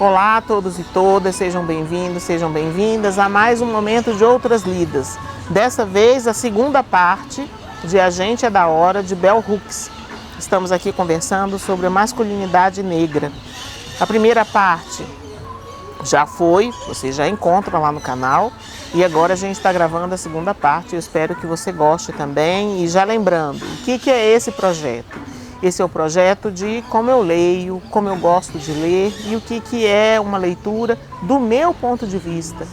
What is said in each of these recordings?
Olá a todos e todas, sejam bem-vindos, sejam bem-vindas a mais um Momento de Outras Lidas. Dessa vez, a segunda parte de A Gente é da Hora, de Bell Hooks. Estamos aqui conversando sobre a masculinidade negra. A primeira parte já foi, você já encontra lá no canal. E agora a gente está gravando a segunda parte. Eu espero que você goste também. E já lembrando, o que é esse projeto? Esse é o projeto de como eu leio, como eu gosto de ler e o que é uma leitura do meu ponto de vista.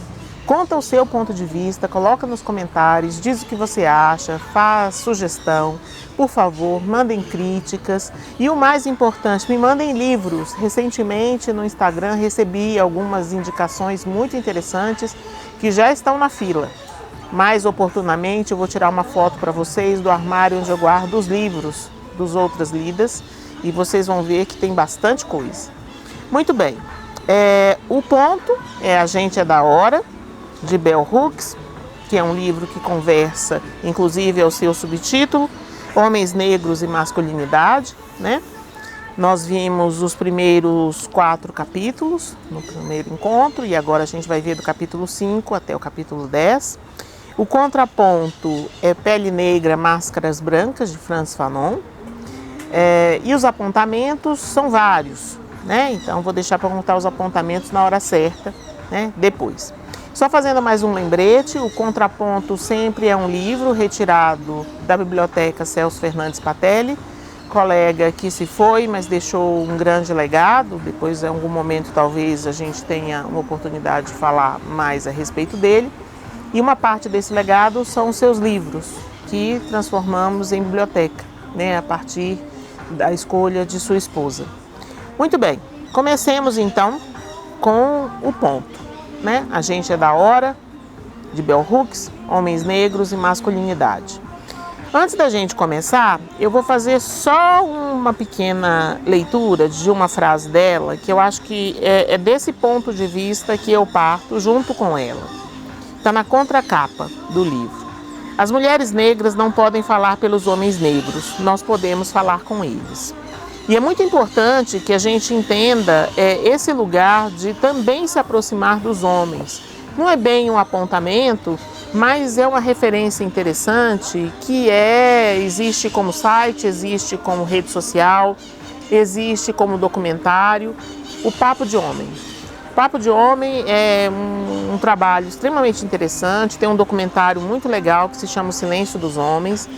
Conta o seu ponto de vista, coloca nos comentários, diz o que você acha, faz sugestão. Por favor, mandem críticas e o mais importante, me mandem livros. Recentemente no Instagram recebi algumas indicações muito interessantes que já estão na fila. Mais oportunamente eu vou tirar uma foto para vocês do armário onde eu guardo os livros dos Outras Lidas e vocês vão ver que tem bastante coisa. Muito bem, o ponto é A Gente é da Hora, de Bell Hooks, que é um livro que conversa, inclusive é o seu subtítulo, Homens Negros e Masculinidade, né? Nós vimos os primeiros 4 capítulos no primeiro encontro e agora a gente vai ver do capítulo 5 até o capítulo 10. O contraponto é Pele Negra, Máscaras Brancas, de Frantz Fanon. E os apontamentos são vários, né? Então vou deixar para contar os apontamentos na hora certa, né? Depois. Só fazendo mais um lembrete, o contraponto sempre é um livro retirado da biblioteca Celso Fernandes Patelli, colega que se foi, mas deixou um grande legado. Depois, em algum momento, talvez a gente tenha uma oportunidade de falar mais a respeito dele. E uma parte desse legado são os seus livros, que transformamos em biblioteca, né, a partir da escolha de sua esposa. Muito bem, comecemos então com o ponto, né? A Gente é da Hora, de Bell Hooks, Homens Negros e Masculinidade. Antes da gente começar, eu vou fazer só uma pequena leitura de uma frase dela, que eu acho que é desse ponto de vista que eu parto junto com ela. Está na contracapa do livro. As mulheres negras não podem falar pelos homens negros, nós podemos falar com eles. E é muito importante que a gente entenda esse lugar de também se aproximar dos homens. Não é bem um apontamento, mas é uma referência interessante que existe como site, existe como rede social, existe como documentário, o Papo de Homem. O Papo de Homem é um trabalho extremamente interessante, tem um documentário muito legal que se chama O Silêncio dos Homens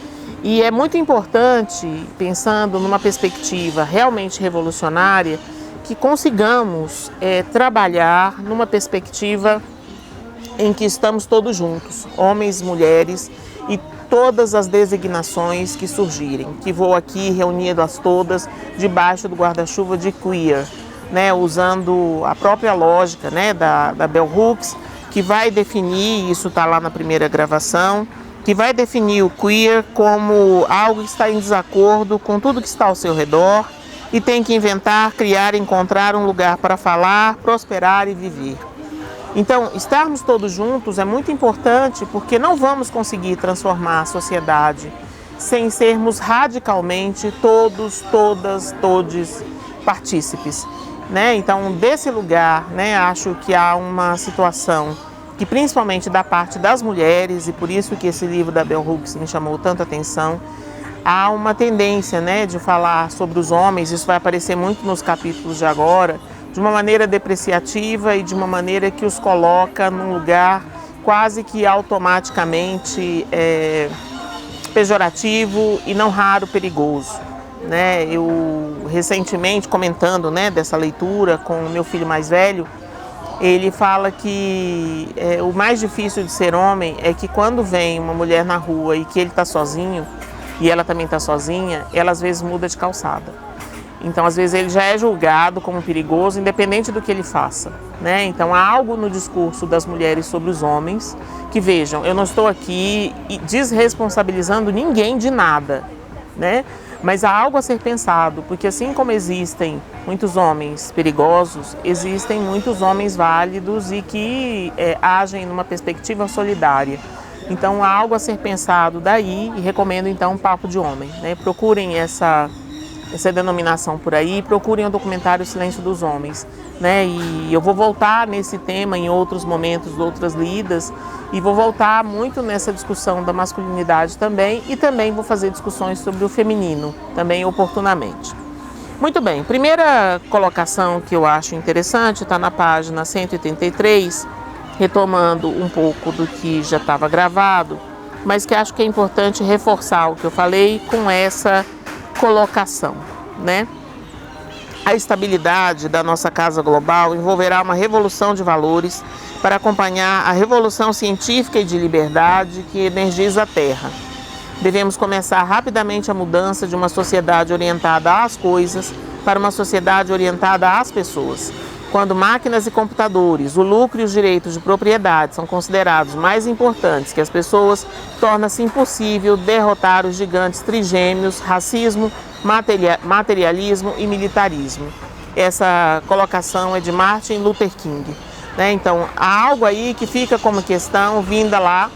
e é muito importante, pensando numa perspectiva realmente revolucionária, que consigamos trabalhar numa perspectiva em que estamos todos juntos, homens, mulheres e todas as designações que surgirem, que vou aqui reuni-las todas debaixo do guarda-chuva de queer, né, usando a própria lógica, né, da Bell Hooks, que vai definir, isso está lá na primeira gravação, que vai definir o queer como algo que está em desacordo com tudo que está ao seu redor e tem que inventar, criar, encontrar um lugar para falar, prosperar e viver. Então, estarmos todos juntos é muito importante porque não vamos conseguir transformar a sociedade sem sermos radicalmente todos, todas, todes partícipes. Né? Então, desse lugar, né, acho que há uma situação que, principalmente da parte das mulheres, e por isso que esse livro da Bell Hooks me chamou tanta atenção, há uma tendência, né, de falar sobre os homens, isso vai aparecer muito nos capítulos de agora, de uma maneira depreciativa e de uma maneira que os coloca num lugar quase que automaticamente pejorativo e não raro perigoso. Né? Eu recentemente comentando, né, dessa leitura com o meu filho mais velho, ele fala que o mais difícil de ser homem é que quando vem uma mulher na rua e que ele está sozinho e ela também está sozinha, ela às vezes muda de calçada. Então às vezes ele já é julgado como perigoso independente do que ele faça, né? Então há algo no discurso das mulheres sobre os homens que, vejam, eu não estou aqui desresponsabilizando ninguém de nada, né? Mas há algo a ser pensado, porque assim como existem muitos homens perigosos, existem muitos homens válidos e que agem numa perspectiva solidária. Então há algo a ser pensado daí e recomendo então um Papo de Homem, né? Procurem essa denominação por aí, procurem o documentário Silêncio dos Homens, né? E eu vou voltar nesse tema em outros momentos, outras lidas, e vou voltar muito nessa discussão da masculinidade também, e também vou fazer discussões sobre o feminino, também oportunamente. Muito bem, primeira colocação que eu acho interessante está na página 183, retomando um pouco do que já estava gravado, mas que acho que é importante reforçar o que eu falei com essa colocação, né? A estabilidade da nossa casa global envolverá uma revolução de valores para acompanhar a revolução científica e de liberdade que energiza a Terra. Devemos começar rapidamente a mudança de uma sociedade orientada às coisas para uma sociedade orientada às pessoas. Quando máquinas e computadores, o lucro e os direitos de propriedade são considerados mais importantes que as pessoas, torna-se impossível derrotar os gigantes trigêmeos, racismo, materialismo e militarismo. Essa colocação é de Martin Luther King, né? Então, há algo aí que fica como questão vinda lá,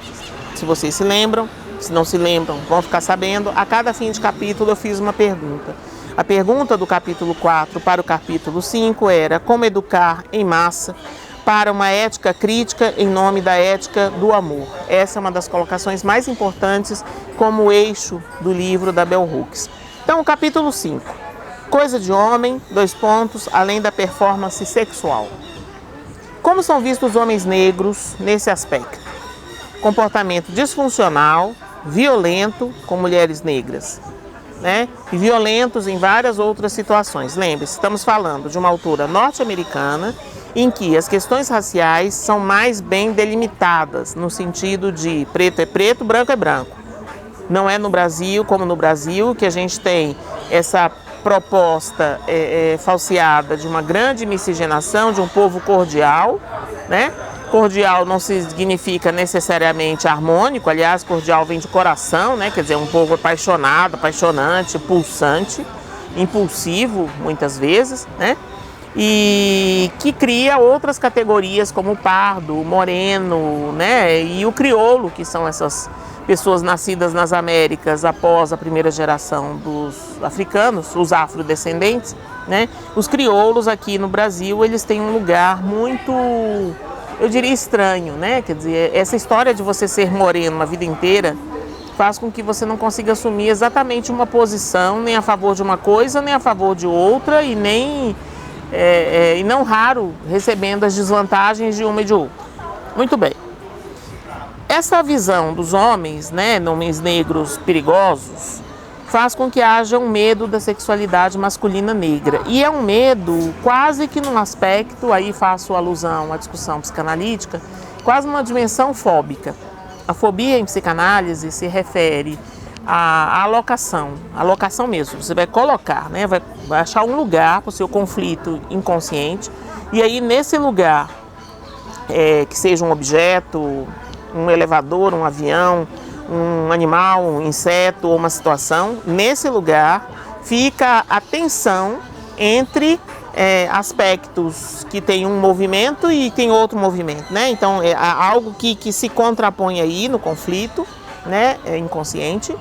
se vocês se lembram, se não se lembram, vão ficar sabendo. A cada fim de capítulo eu fiz uma pergunta. A pergunta do capítulo 4 para o capítulo 5 era como educar em massa para uma ética crítica em nome da ética do amor. Essa é uma das colocações mais importantes como eixo do livro da Bell Hooks. Então, o capítulo 5, coisa de homem, além da performance sexual. Como são vistos os homens negros nesse aspecto? Comportamento disfuncional, violento com mulheres negras, né? E violentos em várias outras situações. Lembre-se, estamos falando de uma autora norte-americana em que as questões raciais são mais bem delimitadas, no sentido de preto é preto, branco é branco. Não é no Brasil, como no Brasil, que a gente tem essa proposta falseada de uma grande miscigenação, de um povo cordial, né? Cordial não significa necessariamente harmônico, aliás, cordial vem de coração, né? Quer dizer, um povo apaixonado, apaixonante, pulsante, impulsivo, muitas vezes, né? E que cria outras categorias como o pardo, o moreno, né? E o crioulo, que são essas pessoas nascidas nas Américas após a primeira geração dos africanos, os afrodescendentes, né? Os crioulos aqui no Brasil, eles têm um lugar muito, eu diria, estranho, né? Quer dizer, essa história de você ser moreno a vida inteira faz com que você não consiga assumir exatamente uma posição, nem a favor de uma coisa, nem a favor de outra, e nem, e não raro, recebendo as desvantagens de uma e de outra. Muito bem. Essa visão dos homens, né, homens negros perigosos, faz com que haja um medo da sexualidade masculina negra. E é um medo quase que num aspecto, aí faço alusão à discussão psicanalítica, quase uma dimensão fóbica. A fobia em psicanálise se refere à alocação mesmo. Você vai colocar, né, vai achar um lugar para o seu conflito inconsciente, e aí nesse lugar, que seja um objeto, um elevador, um avião, um animal, um inseto ou uma situação, nesse lugar fica a tensão entre aspectos que tem um movimento e tem outro movimento, né? Então é algo que se contrapõe aí no conflito, né, inconsciente,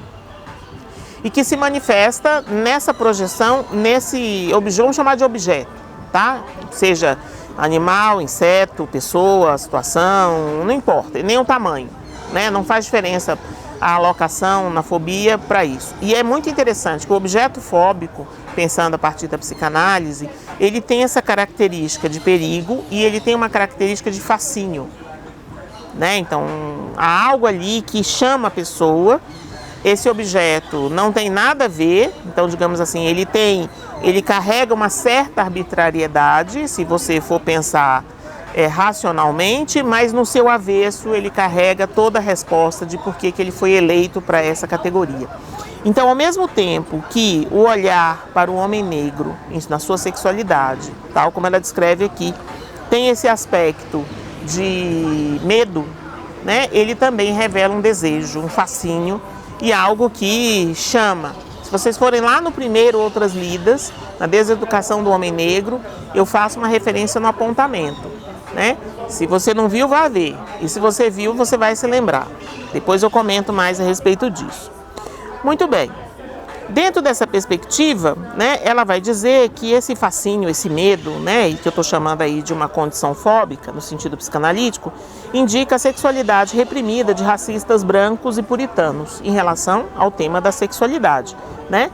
e que se manifesta nessa projeção, nesse objeto, vamos chamar de objeto, tá? Seja animal, inseto, pessoa, situação, não importa, nem o tamanho, né? Não faz diferença a alocação na fobia para isso. E é muito interessante que o objeto fóbico, pensando a partir da psicanálise, ele tem essa característica de perigo e ele tem uma característica de fascínio, né? Então, há algo ali que chama a pessoa. Esse objeto não tem nada a ver, então, digamos assim, ele carrega uma certa arbitrariedade, se você for pensar racionalmente, mas no seu avesso ele carrega toda a resposta de por que ele foi eleito para essa categoria. Então, ao mesmo tempo que o olhar para o homem negro na sua sexualidade, tal como ela descreve aqui, tem esse aspecto de medo, né? Ele também revela um desejo, um fascínio e algo que chama. Se vocês forem lá no primeiro Outras Lidas, na Deseducação do Homem Negro, eu faço uma referência no apontamento, né? Se você não viu, vá ver. E se você viu, você vai se lembrar. Depois eu comento mais a respeito disso. Muito bem. Dentro dessa perspectiva, né, ela vai dizer que esse fascínio, esse medo, né, e que eu estou chamando aí de uma condição fóbica, no sentido psicanalítico, indica a sexualidade reprimida de racistas brancos e puritanos em relação ao tema da sexualidade, né?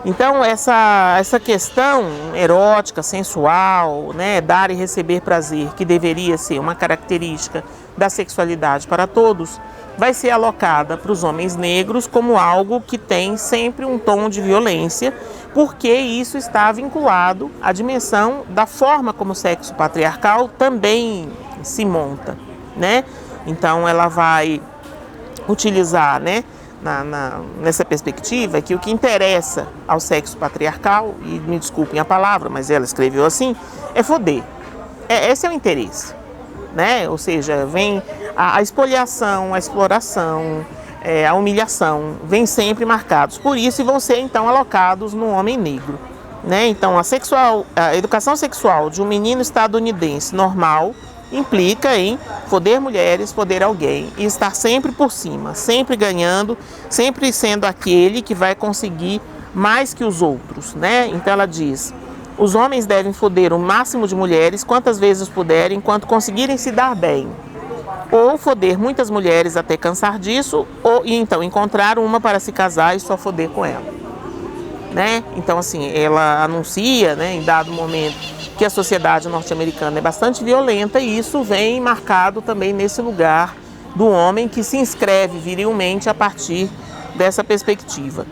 Então, essa questão erótica, sensual, né, dar e receber prazer, que deveria ser uma característica da sexualidade para todos, vai ser alocada para os homens negros como algo que tem sempre um tom de violência, porque isso está vinculado à dimensão da forma como o sexo patriarcal também se monta, né? Então ela vai utilizar, né, nessa perspectiva, que o que interessa ao sexo patriarcal, e me desculpem a palavra, mas ela escreveu assim, é foder. Esse é o interesse, né? Ou seja, vem a espoliação, a exploração, a humilhação, vem sempre marcados por isso e vão ser então alocados no homem negro, né? Então a educação sexual de um menino estadunidense normal implica em foder mulheres, foder alguém e estar sempre por cima, sempre ganhando, sempre sendo aquele que vai conseguir mais que os outros, né? Então ela diz: os homens devem foder o máximo de mulheres quantas vezes puderem, enquanto conseguirem se dar bem. Ou foder muitas mulheres até cansar disso, e então encontrar uma para se casar e só foder com ela, né? Então assim, ela anuncia, né, em dado momento, que a sociedade norte-americana é bastante violenta, e isso vem marcado também nesse lugar do homem que se inscreve virilmente a partir dessa perspectiva.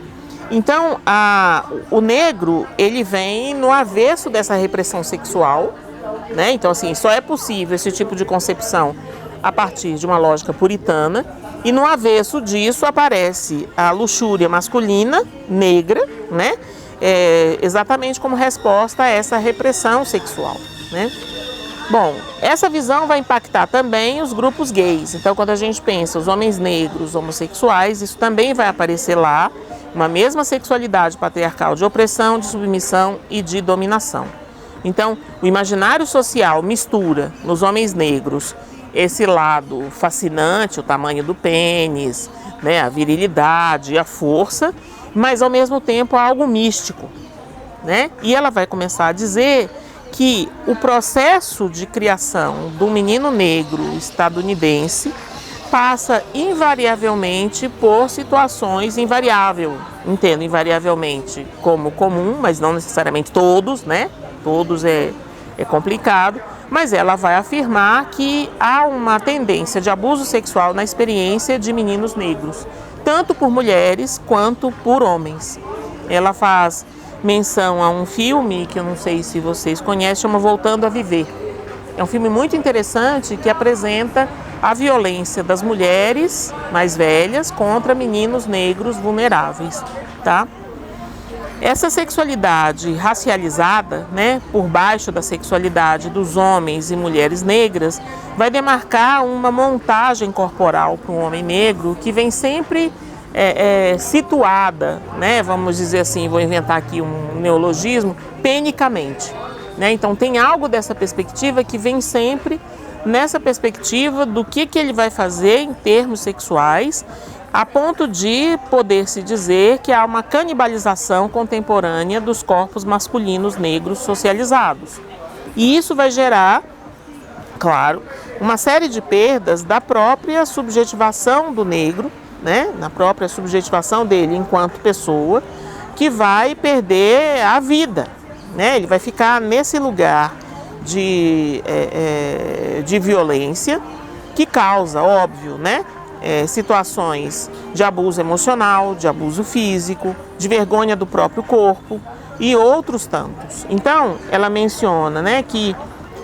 Então, o negro, ele vem no avesso dessa repressão sexual, né? Então, assim, só é possível esse tipo de concepção a partir de uma lógica puritana, e no avesso disso aparece a luxúria masculina, negra, né? Exatamente como resposta a essa repressão sexual, né? Bom, essa visão vai impactar também os grupos gays. Então, quando a gente pensa os homens negros, homossexuais, isso também vai aparecer lá, uma mesma sexualidade patriarcal de opressão, de submissão e de dominação. Então, o imaginário social mistura nos homens negros esse lado fascinante, o tamanho do pênis, né, a virilidade, a força, mas ao mesmo tempo algo místico, né? E ela vai começar a dizer que o processo de criação do menino negro estadunidense passa invariavelmente por situações invariavelmente como comum, mas não necessariamente todos, né? Todos é complicado, mas ela vai afirmar que há uma tendência de abuso sexual na experiência de meninos negros, tanto por mulheres quanto por homens. Ela faz menção a um filme que eu não sei se vocês conhecem, chama Voltando a Viver. É um filme muito interessante que apresenta a violência das mulheres mais velhas contra meninos negros vulneráveis, tá? Essa sexualidade racializada, né, por baixo da sexualidade dos homens e mulheres negras, vai demarcar uma montagem corporal para um homem negro que vem sempre situada, né, vamos dizer assim, vou inventar aqui um neologismo, penicamente, né? Então tem algo dessa perspectiva que vem sempre nessa perspectiva do que ele vai fazer em termos sexuais, a ponto de poder-se dizer que há uma canibalização contemporânea dos corpos masculinos negros socializados. E isso vai gerar, claro, uma série de perdas da própria subjetivação do negro, né? Na própria subjetivação dele enquanto pessoa, que vai perder a vida, né? Ele vai ficar nesse lugar de violência que causa, óbvio, né? Situações de abuso emocional, de abuso físico, de vergonha do próprio corpo e outros tantos. Então, ela menciona, né, que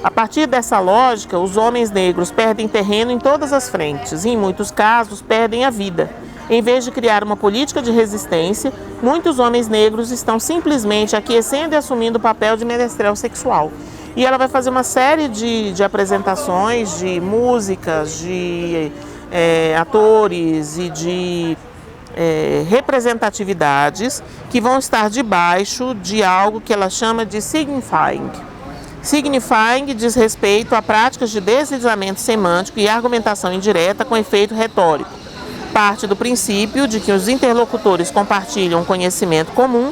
a partir dessa lógica, os homens negros perdem terreno em todas as frentes e, em muitos casos, perdem a vida. Em vez de criar uma política de resistência, muitos homens negros estão simplesmente aquecendo e assumindo o papel de menestrel sexual. E ela vai fazer uma série de apresentações, de músicas, de atores e de representatividades que vão estar debaixo de algo que ela chama de signifying. Signifying diz respeito a práticas de deslizamento semântico e argumentação indireta com efeito retórico. parte do princípio de que os interlocutores compartilham um conhecimento comum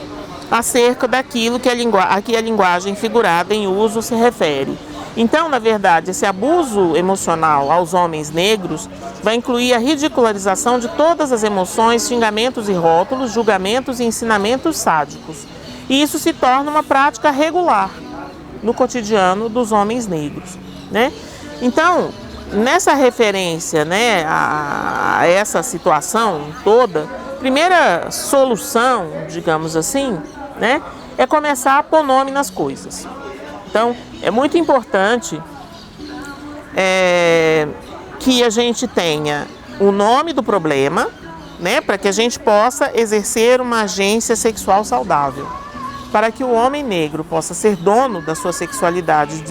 acerca daquilo a que a linguagem figurada em uso se refere. Então, na verdade, esse abuso emocional aos homens negros vai incluir a ridicularização de todas as emoções, xingamentos e rótulos, julgamentos e ensinamentos sádicos. E isso se torna uma prática regular no cotidiano dos homens negros, né? Então, nessa referência, né, a essa situação toda, a primeira solução, digamos assim, né, é começar a pôr nome nas coisas. Então, é muito importante que a gente tenha o nome do problema, né, para que a gente possa exercer uma agência sexual saudável. Para que o homem negro possa ser dono da sua sexualidade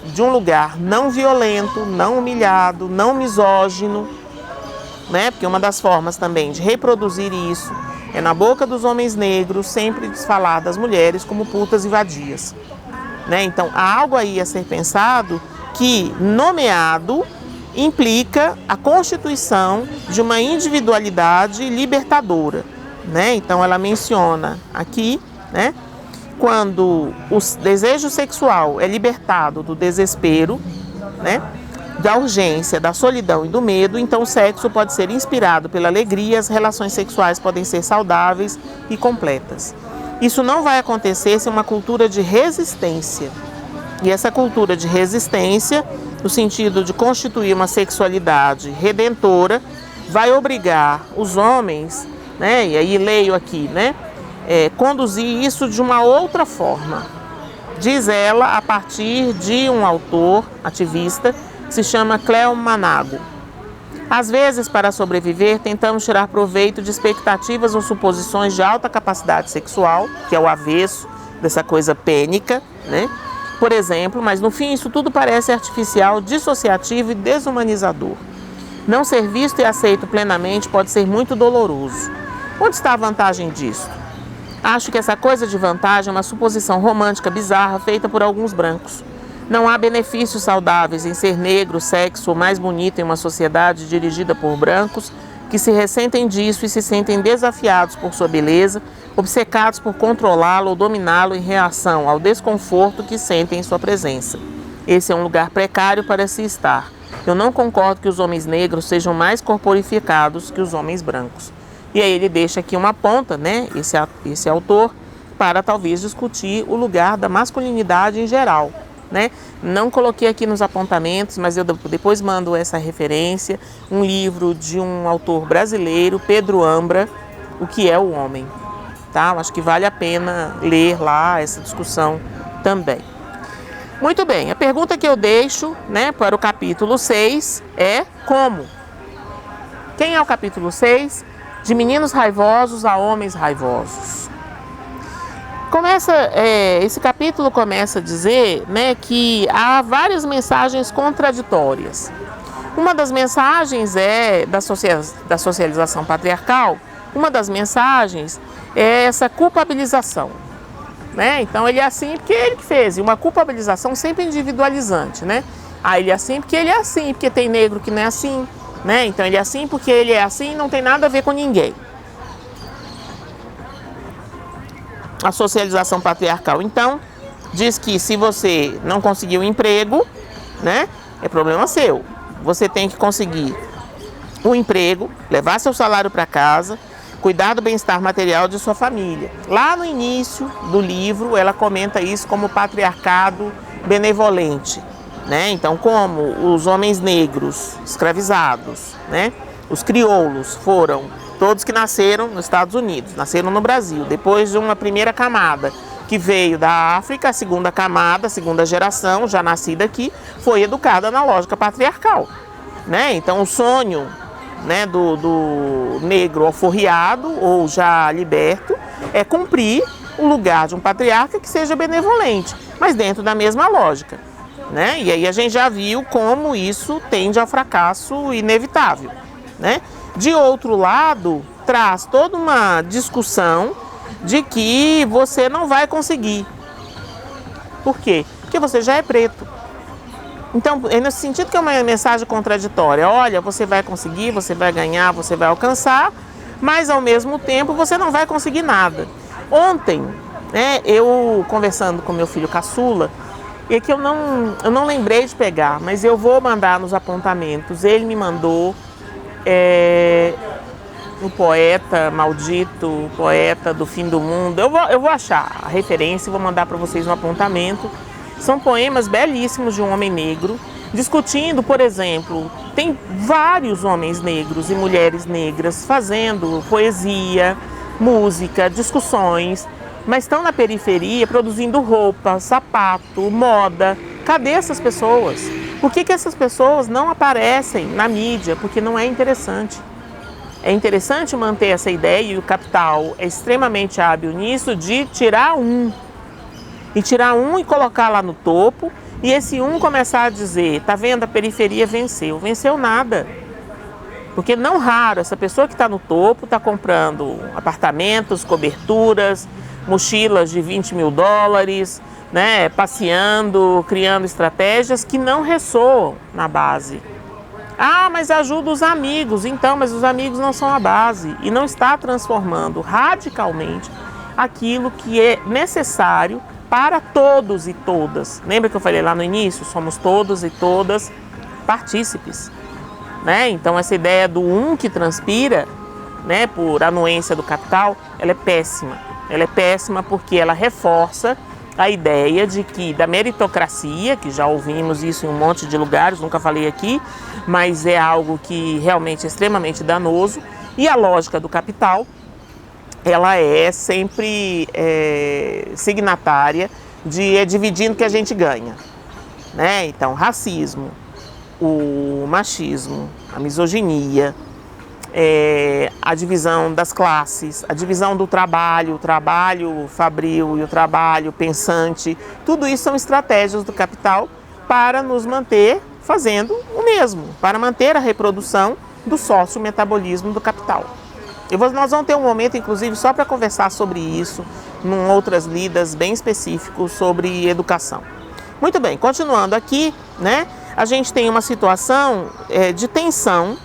de um lugar não violento, não humilhado, não misógino, né? Porque uma das formas também de reproduzir isso é na boca dos homens negros sempre desfalar das mulheres como putas e vadias, né? Então há algo aí a ser pensado que, nomeado, implica a constituição de uma individualidade libertadora, né? Então ela menciona aqui, né, quando o desejo sexual é libertado do desespero, né, da urgência, da solidão e do medo, então o sexo pode ser inspirado pela alegria, as relações sexuais podem ser saudáveis e completas. Isso não vai acontecer sem uma cultura de resistência. E essa cultura de resistência, no sentido de constituir uma sexualidade redentora, vai obrigar os homens, né, e aí leio aqui, né, conduzir isso de uma outra forma. Diz ela a partir de um autor ativista que se chama Cleo Manago. Às vezes, para sobreviver, tentamos tirar proveito de expectativas ou suposições de alta capacidade sexual, que é o avesso dessa coisa pênica, né? Por exemplo, mas no fim isso tudo parece artificial, dissociativo e desumanizador. Não ser visto e aceito plenamente pode ser muito doloroso. Onde está a vantagem disso? Acho que essa coisa de vantagem é uma suposição romântica bizarra feita por alguns brancos. Não há benefícios saudáveis em ser negro, sexo ou mais bonito em uma sociedade dirigida por brancos que se ressentem disso e se sentem desafiados por sua beleza, obcecados por controlá-lo ou dominá-lo em reação ao desconforto que sentem em sua presença. Esse é um lugar precário para se estar. Eu não concordo que os homens negros sejam mais corporificados que os homens brancos. E aí ele deixa aqui uma ponta, né, esse autor, para talvez discutir o lugar da masculinidade em geral, né? Não coloquei aqui nos apontamentos, mas eu depois mando essa referência, um livro de um autor brasileiro, Pedro Ambra, O que é o Homem, tá? Acho que vale a pena ler lá essa discussão também. Muito bem, a pergunta que eu deixo, né, para o capítulo 6 é como? Quem é o capítulo 6? De meninos raivosos a homens raivosos. Esse capítulo começa a dizer, né, que há várias mensagens contraditórias. Uma das mensagens é da socialização patriarcal, uma das mensagens é essa culpabilização, né? Então ele é assim porque ele que fez, e uma culpabilização sempre individualizante, né? Ele é assim porque ele é assim, porque tem negro que não é assim, né? Então ele é assim porque ele é assim e não tem nada a ver com ninguém. A socialização patriarcal, então, diz que se você não conseguiu um emprego, né, é problema seu. Você tem que conseguir um emprego, levar seu salário para casa, cuidar do bem-estar material de sua família. Lá no início do livro, ela comenta isso como patriarcado benevolente, né? Então, como os homens negros escravizados, né, os crioulos foram todos que nasceram nos Estados Unidos, nasceram no Brasil, depois de uma primeira camada que veio da África, a segunda camada, a segunda geração, já nascida aqui, foi educada na lógica patriarcal, né? Então o sonho, né, do negro alforriado ou já liberto é cumprir o lugar de um patriarca que seja benevolente, mas dentro da mesma lógica, né? E aí a gente já viu como isso tende ao fracasso inevitável, né? De outro lado, traz toda uma discussão de que você não vai conseguir. Por quê? Porque você já é preto. Então, é nesse sentido que é uma mensagem contraditória. Olha, você vai conseguir, você vai ganhar, você vai alcançar, mas ao mesmo tempo você não vai conseguir nada. Ontem, né, eu conversando com meu filho caçula, e que eu não lembrei de pegar, mas eu vou mandar nos apontamentos. Ele me mandou o poeta maldito, o poeta do fim do mundo. Eu vou achar a referência e vou mandar para vocês no apontamento. São poemas belíssimos de um homem negro, discutindo, por exemplo, tem vários homens negros e mulheres negras fazendo poesia, música, discussões, mas estão na periferia produzindo roupa, sapato, moda. Cadê essas pessoas? Por que essas pessoas não aparecem na mídia? Porque não é interessante. É interessante manter essa ideia, e o capital é extremamente hábil nisso, de tirar um. E tirar um e colocar lá no topo, e esse um começar a dizer, tá vendo, a periferia venceu. Venceu nada. Porque não raro, essa pessoa que está no topo está comprando apartamentos, coberturas, mochilas de 20 mil dólares, né, passeando, criando estratégias que não ressoam na base. Ah, mas ajuda os amigos. Então, mas os amigos não são a base e não está transformando radicalmente aquilo que é necessário para todos e todas. Lembra que eu falei lá no início? Somos todos e todas partícipes, né? Então essa ideia do um que transpira, né, por anuência do capital, ela é péssima. Ela é péssima porque ela reforça a ideia de que da meritocracia, que já ouvimos isso em um monte de lugares, nunca falei aqui, mas é algo que realmente é extremamente danoso, e a lógica do capital, ela é sempre signatária de dividindo que a gente ganha, né? Então, racismo, o machismo, a misoginia, a divisão das classes, a divisão do trabalho, o trabalho fabril e o trabalho pensante, tudo isso são estratégias do capital para nos manter fazendo o mesmo, para manter a reprodução do sócio-metabolismo do capital. Nós vamos ter um momento, inclusive, só para conversar sobre isso, em outras lidas bem específicos sobre educação. Muito bem, continuando aqui, né, a gente tem uma situação de tensão,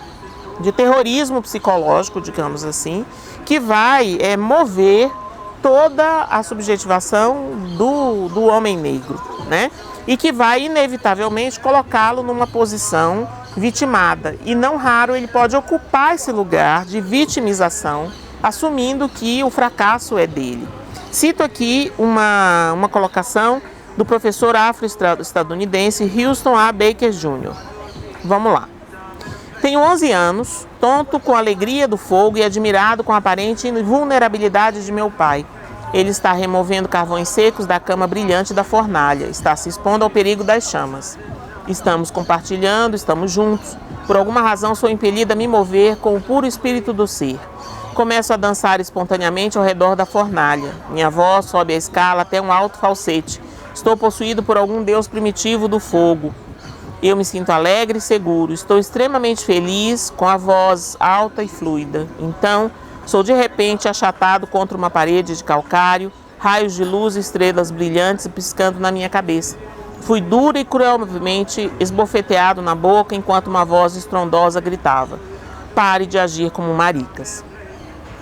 de terrorismo psicológico, digamos assim, que vai mover toda a subjetivação do homem negro, né? E que vai inevitavelmente colocá-lo numa posição vitimada. E não raro ele pode ocupar esse lugar de vitimização, assumindo que o fracasso é dele. Cito aqui uma colocação do professor afro-estadunidense Houston A. Baker Jr. Vamos lá. Tenho 11 anos, tonto com a alegria do fogo e admirado com a aparente vulnerabilidade de meu pai. Ele está removendo carvões secos da cama brilhante da fornalha, está se expondo ao perigo das chamas. Estamos compartilhando, estamos juntos. Por alguma razão sou impelida a me mover com o puro espírito do ser. Começo a dançar espontaneamente ao redor da fornalha. Minha voz sobe a escala até um alto falsete. Estou possuído por algum deus primitivo do fogo. Eu me sinto alegre e seguro. Estou extremamente feliz com a voz alta e fluida. Então, sou de repente achatado contra uma parede de calcário, raios de luz e estrelas brilhantes piscando na minha cabeça. Fui duro e cruelmente esbofeteado na boca enquanto uma voz estrondosa gritava: pare de agir como maricas.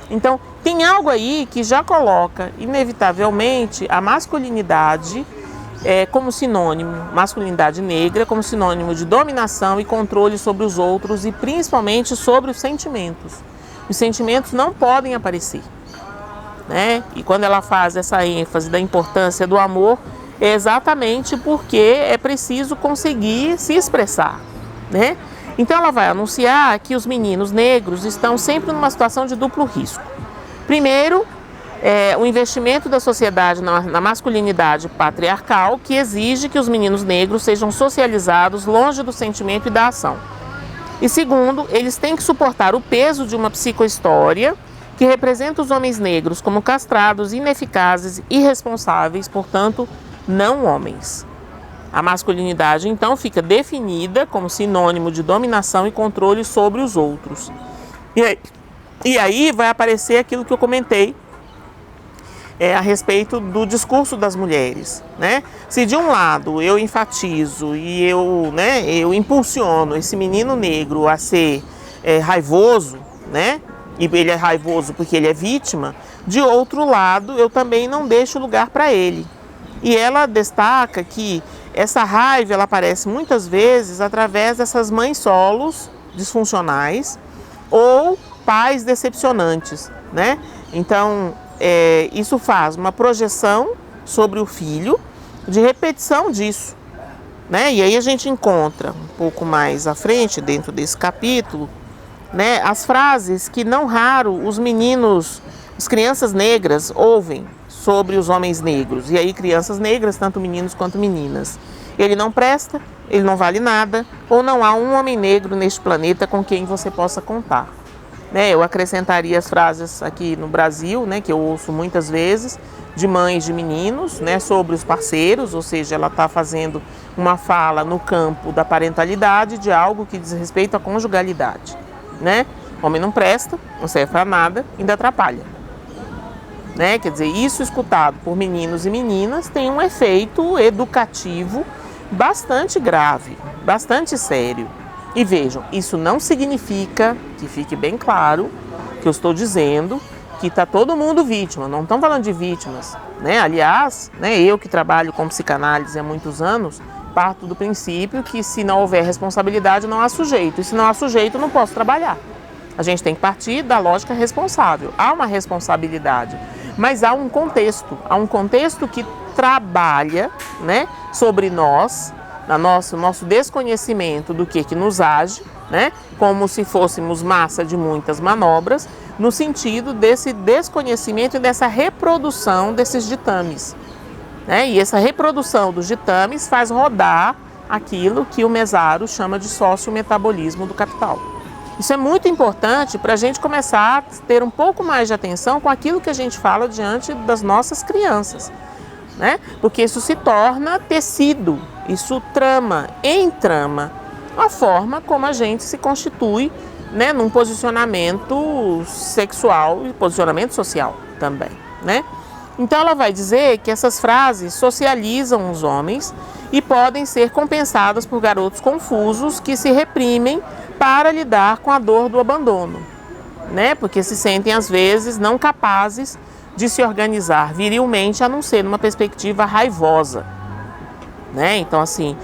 Então, tem algo aí que já coloca, inevitavelmente, a masculinidade como sinônimo, masculinidade negra, como sinônimo de dominação e controle sobre os outros e principalmente sobre os sentimentos. Os sentimentos não podem aparecer, né? E quando ela faz essa ênfase da importância do amor, é exatamente porque é preciso conseguir se expressar, né? Então ela vai anunciar que os meninos negros estão sempre numa situação de duplo risco. Primeiro, o investimento da sociedade na masculinidade patriarcal, que exige que os meninos negros sejam socializados longe do sentimento e da ação. E segundo, eles têm que suportar o peso de uma psicohistória que representa os homens negros como castrados, ineficazes, irresponsáveis, portanto, não homens. A masculinidade, então, fica definida como sinônimo de dominação e controle sobre os outros. E aí vai aparecer aquilo que eu comentei, a respeito do discurso das mulheres, né? Se de um lado eu enfatizo e eu impulsiono esse menino negro a ser raivoso, né? E ele é raivoso porque ele é vítima, de outro lado eu também não deixo lugar para ele. E ela destaca que essa raiva ela aparece muitas vezes através dessas mães solos disfuncionais ou pais decepcionantes, né? Então, isso faz uma projeção sobre o filho de repetição disso, né? E aí a gente encontra um pouco mais à frente, dentro desse capítulo, né, as frases que não raro os meninos, as crianças negras ouvem sobre os homens negros. E aí crianças negras, tanto meninos quanto meninas. Ele não presta, ele não vale nada, ou não há um homem negro neste planeta com quem você possa contar. Né, eu acrescentaria as frases aqui no Brasil, né, que eu ouço muitas vezes, de mães de meninos, né, sobre os parceiros, ou seja, ela está fazendo uma fala no campo da parentalidade de algo que diz respeito à conjugalidade. Né? O homem não presta, não serve para nada, ainda atrapalha. Né? Quer dizer, isso escutado por meninos e meninas tem um efeito educativo bastante grave, bastante sério. E vejam, isso não significa, que fique bem claro, que eu estou dizendo que está todo mundo vítima, não estamos falando de vítimas. Né? Aliás, né, eu que trabalho com psicanálise há muitos anos, parto do princípio que se não houver responsabilidade não há sujeito, e se não há sujeito não posso trabalhar. A gente tem que partir da lógica responsável. Há uma responsabilidade, mas há um contexto que trabalha, né, sobre nós, nosso desconhecimento do que nos age, né, como se fôssemos massa de muitas manobras, no sentido desse desconhecimento e dessa reprodução desses ditames. Né? E essa reprodução dos ditames faz rodar aquilo que o Mezzaro chama de sociometabolismo do capital. Isso é muito importante para a gente começar a ter um pouco mais de atenção com aquilo que a gente fala diante das nossas crianças. Né? Porque isso se torna tecido, isso entrama a forma como a gente se constitui, né, num posicionamento sexual e posicionamento social também. Né? Então ela vai dizer que essas frases socializam os homens e podem ser compensadas por garotos confusos que se reprimem para lidar com a dor do abandono, né? Porque se sentem às vezes não capazes de se organizar virilmente, a não ser numa perspectiva raivosa. Né? Então assim,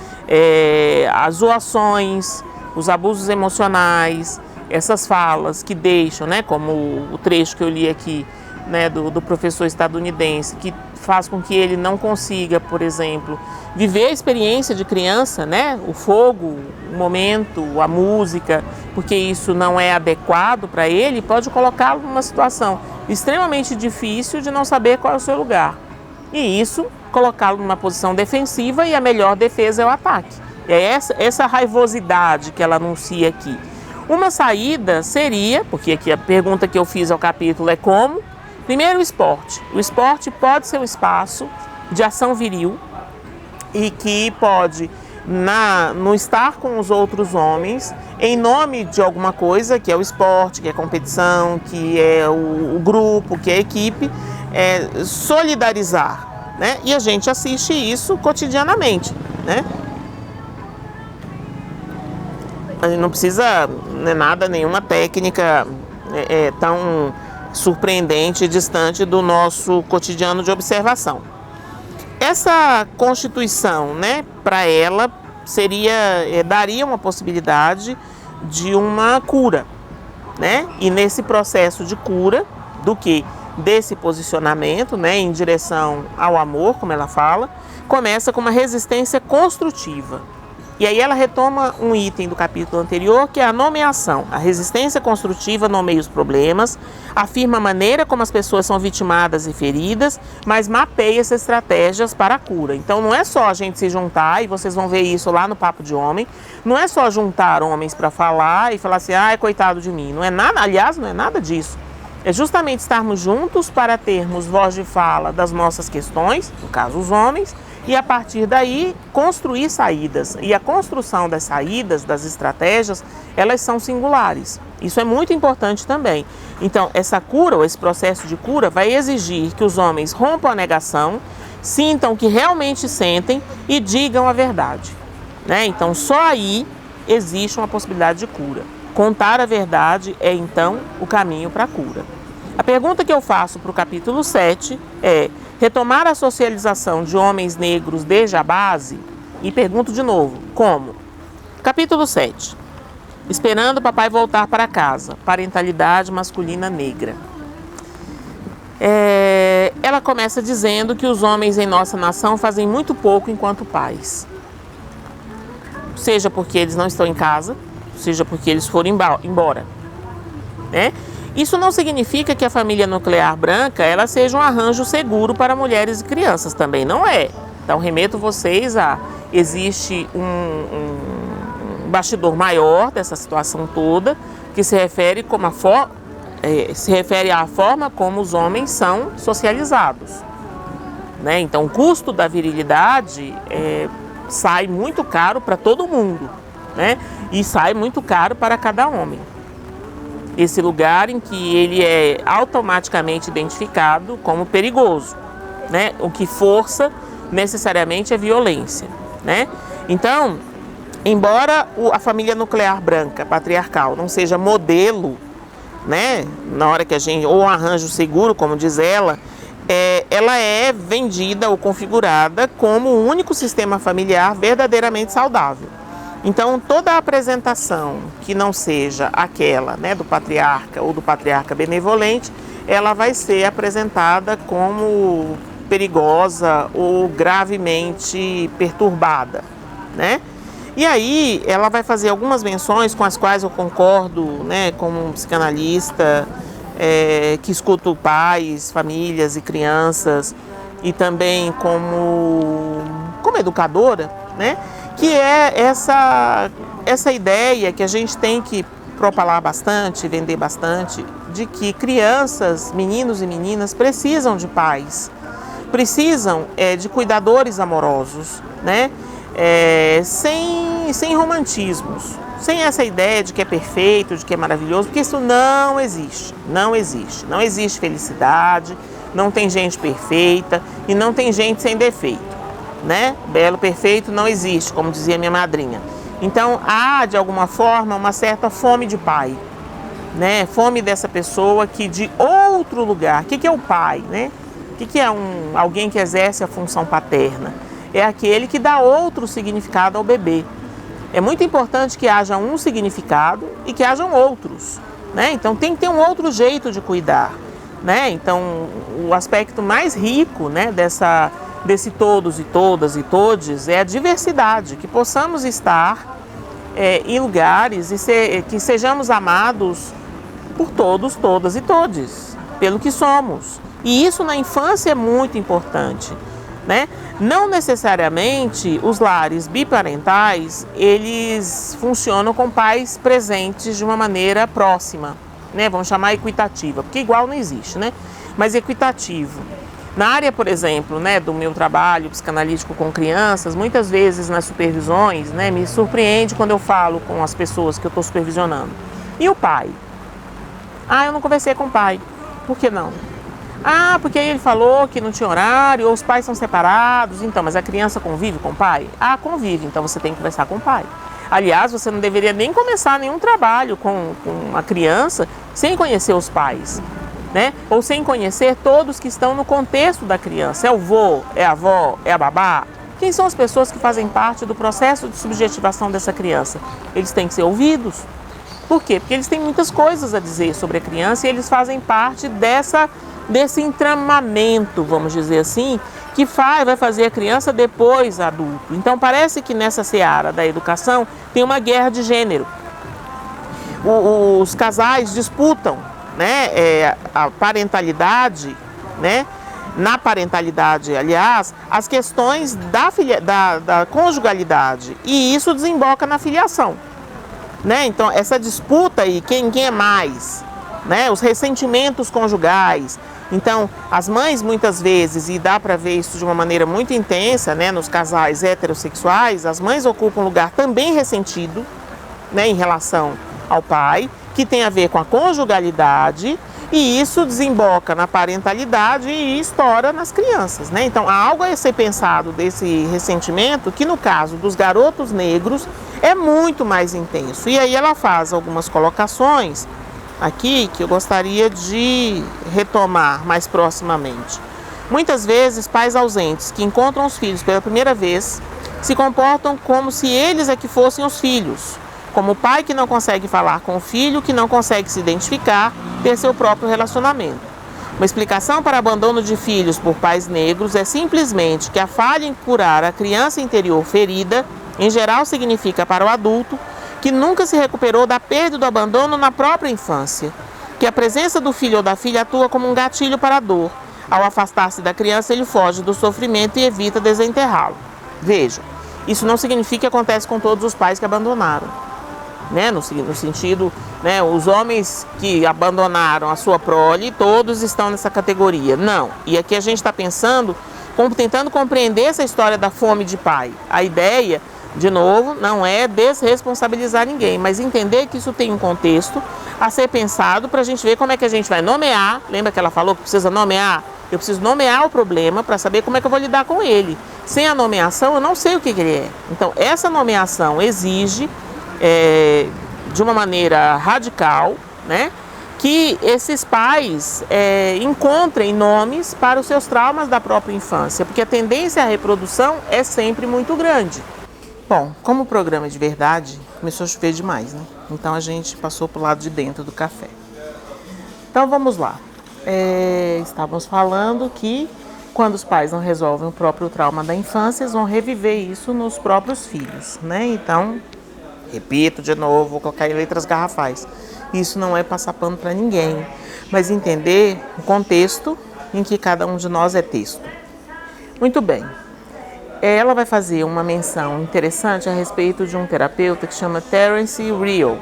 as zoações, os abusos emocionais, essas falas que deixam, né, como o trecho que eu li aqui, né, do professor estadunidense, que faz com que ele não consiga, por exemplo, viver a experiência de criança, né, o fogo, o momento, a música, porque isso não é adequado para ele, pode colocá-lo numa situação extremamente difícil de não saber qual é o seu lugar. E isso, colocá-lo numa posição defensiva, e a melhor defesa é o ataque. É essa raivosidade que ela anuncia aqui. Uma saída seria, porque aqui a pergunta que eu fiz ao capítulo é como. Primeiro, o esporte. O esporte pode ser um espaço de ação viril e que pode, no estar com os outros homens, em nome de alguma coisa, que é o esporte, que é a competição, que é o grupo, que é a equipe, solidarizar. Né? E a gente assiste isso cotidianamente. Né? A gente não precisa, nenhuma técnica tão surpreendente e distante do nosso cotidiano de observação. Essa constituição, né, para ela daria uma possibilidade de uma cura, né? E nesse processo de cura desse posicionamento, né, em direção ao amor, como ela fala, começa com uma resistência construtiva. E aí ela retoma um item do capítulo anterior, que é a nomeação. A resistência construtiva nomeia os problemas, afirma a maneira como as pessoas são vitimadas e feridas, mas mapeia as estratégias para a cura. Então não é só a gente se juntar, e vocês vão ver isso lá no Papo de Homem, não é só juntar homens para falar e falar assim, coitado de mim. Não é nada, aliás, não é nada disso. É justamente estarmos juntos para termos voz de fala das nossas questões, no caso os homens, e a partir daí construir saídas. E a construção das saídas, das estratégias, elas são singulares. Isso é muito importante também. Então, essa cura, ou esse processo de cura, vai exigir que os homens rompam a negação, sintam o que realmente sentem e digam a verdade, né? Então, só aí existe uma possibilidade de cura. Contar a verdade é, então, o caminho para a cura. A pergunta que eu faço para o capítulo 7 é: retomar a socialização de homens negros desde a base? E pergunto de novo, como? Capítulo 7. Esperando o papai voltar para casa. Parentalidade masculina negra. Ela começa dizendo que os homens em nossa nação fazem muito pouco enquanto pais. Seja porque eles não estão em casa, seja porque eles foram embora, né? Isso não significa que a família nuclear branca ela seja um arranjo seguro para mulheres e crianças, também não é. Então remeto vocês a... existe um bastidor maior dessa situação toda, que se refere à forma como os homens são socializados, né? Então o custo da virilidade sai muito caro para todo mundo, né? E sai muito caro para cada homem. Esse lugar em que ele é automaticamente identificado como perigoso, né? O que força necessariamente a violência, né? Então, embora a família nuclear branca, patriarcal, não seja modelo, né? Na hora que a gente, ou um arranjo seguro, como diz ela é vendida ou configurada como o único sistema familiar verdadeiramente saudável. Então, toda a apresentação que não seja aquela, né, do patriarca ou do patriarca benevolente, ela vai ser apresentada como perigosa ou gravemente perturbada, né? E aí, ela vai fazer algumas menções com as quais eu concordo, né, como um psicanalista que escuta pais, famílias e crianças, e também como educadora, né? Que é essa ideia que a gente tem que propalar bastante, vender bastante, de que crianças, meninos e meninas precisam de pais, precisam de cuidadores amorosos, né? Sem romantismos, sem essa ideia de que é perfeito, de que é maravilhoso, porque isso não existe, não existe. Não existe felicidade, não tem gente perfeita e não tem gente sem defeito, né? Belo, perfeito não existe, como dizia minha madrinha. Então há, de alguma forma, uma certa fome de pai, né? Fome dessa pessoa que de outro lugar. O que é o pai, né? O que é alguém que exerce a função paterna? É aquele que dá outro significado ao bebê. É muito importante que haja um significado e que hajam outros, né? Então tem que ter um outro jeito de cuidar, né? Então o aspecto mais rico, né, desse todos e todas e todes é a diversidade, que possamos estar em lugares e que sejamos amados por todos, todas e todes, pelo que somos. E isso na infância é muito importante, né? Não necessariamente os lares biparentais, eles funcionam com pais presentes de uma maneira próxima, né? Vamos chamar equitativa, porque igual não existe, né? Mas equitativo. Na área, por exemplo, né, do meu trabalho psicanalítico com crianças, muitas vezes nas supervisões, né, me surpreende quando eu falo com as pessoas que eu estou supervisionando. E o pai? Ah, eu não conversei com o pai. Por que não? Ah, porque ele falou que não tinha horário, ou os pais são separados. Então, mas a criança convive com o pai? Ah, convive, então você tem que conversar com o pai. Aliás, você não deveria nem começar nenhum trabalho com a criança sem conhecer os pais, né? Ou sem conhecer todos que estão no contexto da criança. É o vô, é a avó, é a babá. Quem são as pessoas que fazem parte do processo de subjetivação dessa criança? Eles têm que ser ouvidos. Por quê? Porque eles têm muitas coisas a dizer sobre a criança e eles fazem parte desse entramamento, vamos dizer assim, que vai fazer a criança depois adulto. Então parece que nessa seara da educação tem uma guerra de gênero. Os casais disputam, né, a parentalidade, né, na parentalidade, aliás, as questões da conjugalidade, e isso desemboca na filiação, né? Então essa disputa aí, quem é mais, né, os ressentimentos conjugais, Então, as mães muitas vezes, e dá para ver isso de uma maneira muito intensa, né, nos casais heterossexuais, as mães ocupam um lugar também ressentido, né, em relação ao pai, que tem a ver com a conjugalidade, e isso desemboca na parentalidade e estoura nas crianças, né? Então, há algo a ser pensado desse ressentimento que, no caso dos garotos negros, é muito mais intenso. E aí ela faz algumas colocações aqui que eu gostaria de retomar mais proximamente. Muitas vezes, pais ausentes que encontram os filhos pela primeira vez se comportam como se eles é que fossem os filhos, como o pai que não consegue falar com o filho, que não consegue se identificar, ter seu próprio relacionamento. Uma explicação para abandono de filhos por pais negros é simplesmente que a falha em curar a criança interior ferida, em geral significa para o adulto, que nunca se recuperou da perda do abandono na própria infância, que a presença do filho ou da filha atua como um gatilho para a dor. Ao afastar-se da criança, ele foge do sofrimento e evita desenterrá-lo. Vejam, isso não significa que acontece com todos os pais que abandonaram, né? No sentido, né, os homens que abandonaram a sua prole, todos estão nessa categoria. Não. E aqui a gente está pensando, tentando compreender essa história da fome de pai. A ideia, de novo, não é desresponsabilizar ninguém, mas entender que isso tem um contexto a ser pensado para a gente ver como é que a gente vai nomear. Lembra que ela falou que precisa nomear? Eu preciso nomear o problema para saber como é que eu vou lidar com ele. Sem a nomeação, eu não sei o que ele é. Então, essa nomeação exige, de uma maneira radical, né, que esses pais encontrem nomes para os seus traumas da própria infância, porque a tendência à reprodução é sempre muito grande. Bom, como o programa é de verdade, começou a chover demais, né? Então a gente passou para o lado de dentro do café. Então vamos lá. Estávamos falando que quando os pais não resolvem o próprio trauma da infância, eles vão reviver isso nos próprios filhos, né? Então, repito de novo, vou colocar em letras garrafais. Isso não é passar pano para ninguém, mas entender o contexto em que cada um de nós é texto. Muito bem. Ela vai fazer uma menção interessante a respeito de um terapeuta que chama Terence Real,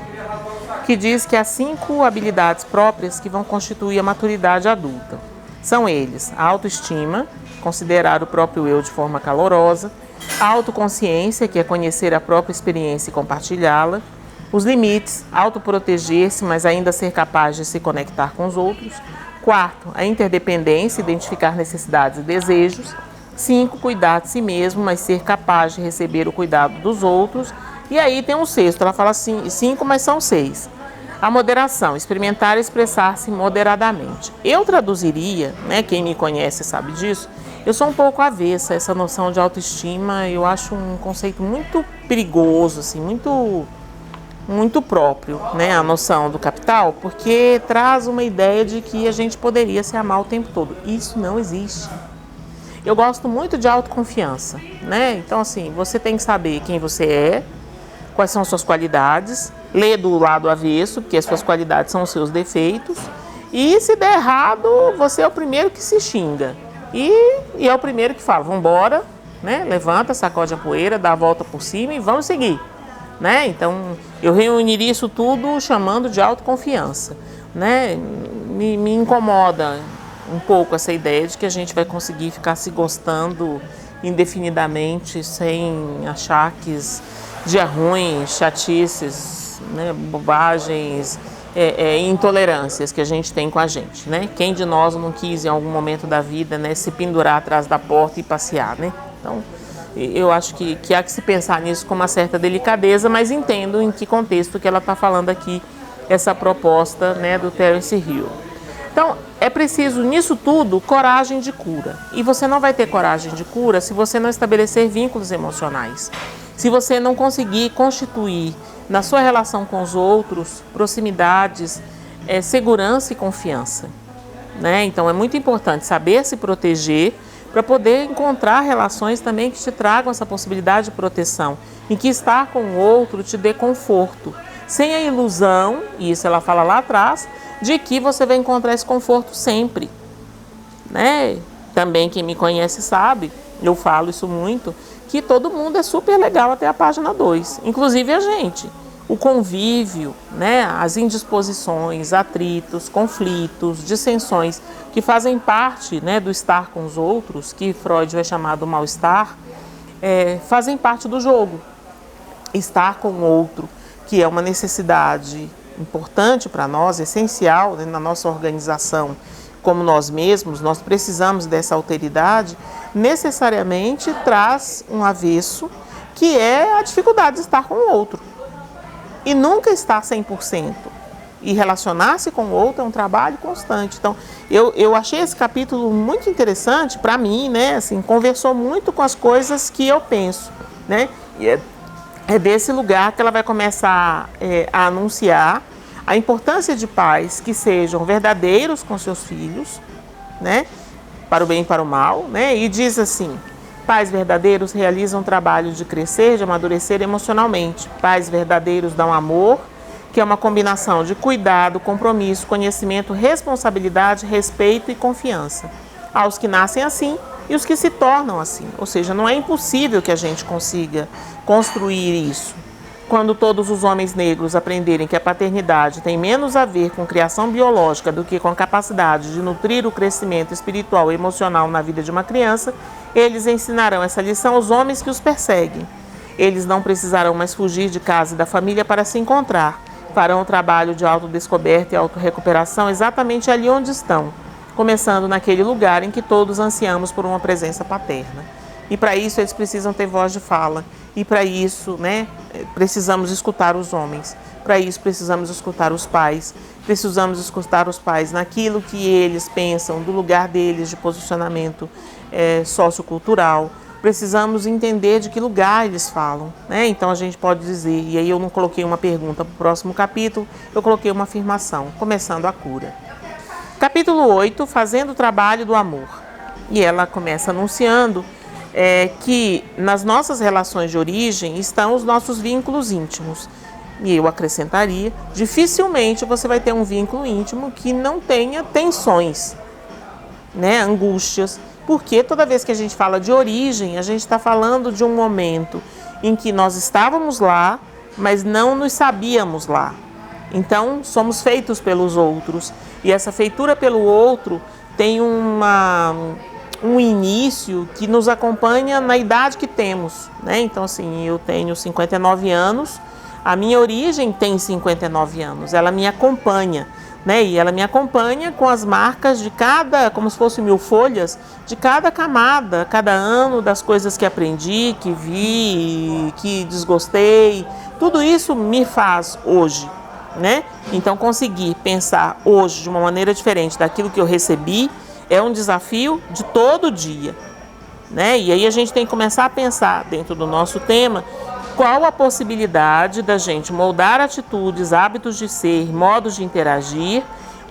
que diz que há 5 habilidades próprias que vão constituir a maturidade adulta. São eles: a autoestima, considerar o próprio eu de forma calorosa; a autoconsciência, que é conhecer a própria experiência e compartilhá-la; os limites, autoproteger-se, mas ainda ser capaz de se conectar com os outros; 4, a interdependência, identificar necessidades e desejos; 5, cuidar de si mesmo, mas ser capaz de receber o cuidado dos outros. E aí tem um 6º, ela fala assim, 5, mas são 6. A moderação, experimentar e expressar-se moderadamente. Eu traduziria, né, quem me conhece sabe disso, eu sou um pouco avessa a essa noção de autoestima. Eu acho um conceito muito perigoso, assim, muito próprio, né, a noção do capital, porque traz uma ideia de que a gente poderia se amar o tempo todo. Isso não existe. Eu gosto muito de autoconfiança, né? Então, assim, você tem que saber quem você é, quais são as suas qualidades, ler do lado avesso, porque as suas qualidades são os seus defeitos, e se der errado, você é o primeiro que se xinga. E é o primeiro que fala, vamos embora, né? Levanta, sacode a poeira, dá a volta por cima e vamos seguir, né? Então, eu reuniria isso tudo chamando de autoconfiança, né? Me incomoda um pouco essa ideia de que a gente vai conseguir ficar se gostando indefinidamente sem achaques, dia ruim, chatices, né, bobagens, intolerâncias que a gente tem com a gente, né? Quem de nós não quis em algum momento da vida, né, se pendurar atrás da porta e passear, né? Então, eu acho que há que se pensar nisso com uma certa delicadeza, mas entendo em que contexto que ela está falando aqui, essa proposta, né, do Terence Real. Então, é preciso, nisso tudo, coragem de cura. E você não vai ter coragem de cura se você não estabelecer vínculos emocionais. Se você não conseguir constituir, na sua relação com os outros, proximidades, segurança e confiança, né? Então, é muito importante saber se proteger para poder encontrar relações também que te tragam essa possibilidade de proteção, em que estar com o outro te dê conforto, sem a ilusão, e isso ela fala lá atrás, de que você vai encontrar esse conforto sempre, né? Também quem me conhece sabe, eu falo isso muito, que todo mundo é super legal até a página 2, inclusive a gente. o convívio, né, as indisposições, atritos, conflitos, dissensões, que fazem parte, né, do estar com os outros, que Freud vai chamar do mal-estar, fazem parte do jogo. Estar com o outro, que é uma necessidade importante para nós, essencial, né, na nossa organização, como nós mesmos, nós precisamos dessa alteridade, necessariamente traz um avesso, que é a dificuldade de estar com o outro. E nunca estar 100%. E relacionar-se com o outro é um trabalho constante. Então, eu achei esse capítulo muito interessante para mim, né? Assim, conversou muito com as coisas que eu penso, né? E é desse lugar que ela vai começar a anunciar a importância de pais que sejam verdadeiros com seus filhos, né? Para o bem e para o mal, né? E diz assim: pais verdadeiros realizam trabalho de crescer, de amadurecer emocionalmente. Pais verdadeiros dão amor, que é uma combinação de cuidado, compromisso, conhecimento, responsabilidade, respeito e confiança. Aos que nascem assim e os que se tornam assim. Ou seja, não é impossível que a gente consiga construir isso. Quando todos os homens negros aprenderem que a paternidade tem menos a ver com criação biológica do que com a capacidade de nutrir o crescimento espiritual e emocional na vida de uma criança, eles ensinarão essa lição aos homens que os perseguem. Eles não precisarão mais fugir de casa e da família para se encontrar. Farão o trabalho de autodescoberta e autorrecuperação exatamente ali onde estão, começando naquele lugar em que todos ansiamos por uma presença paterna. E para isso eles precisam ter voz de fala. E para isso, né, precisamos escutar os homens. Para isso precisamos escutar os pais. Precisamos escutar os pais naquilo que eles pensam, do lugar deles de posicionamento sociocultural. Precisamos entender de que lugar eles falam, né? Então a gente pode dizer, e aí eu não coloquei uma pergunta para o próximo capítulo, eu coloquei uma afirmação, começando a cura. Capítulo 8, fazendo o trabalho do amor. E ela começa anunciando que nas nossas relações de origem estão os nossos vínculos íntimos. E eu acrescentaria, dificilmente você vai ter um vínculo íntimo que não tenha tensões, né, angústias, porque toda vez que a gente fala de origem, a gente está falando de um momento em que nós estávamos lá, mas não nos sabíamos lá. Então, somos feitos pelos outros, e essa feitura pelo outro tem um início que nos acompanha na idade que temos, né? Então, assim, eu tenho 59 anos, a minha origem tem 59 anos, ela me acompanha, né? E ela me acompanha com as marcas de cada, como se fossem 1000 folhas, de cada camada, cada ano, das coisas que aprendi, que vi, que desgostei, tudo isso me faz hoje, né? Então, conseguir pensar hoje de uma maneira diferente daquilo que eu recebi é um desafio de todo dia, né? E aí a gente tem que começar a pensar, dentro do nosso tema, qual a possibilidade da gente moldar atitudes, hábitos de ser, modos de interagir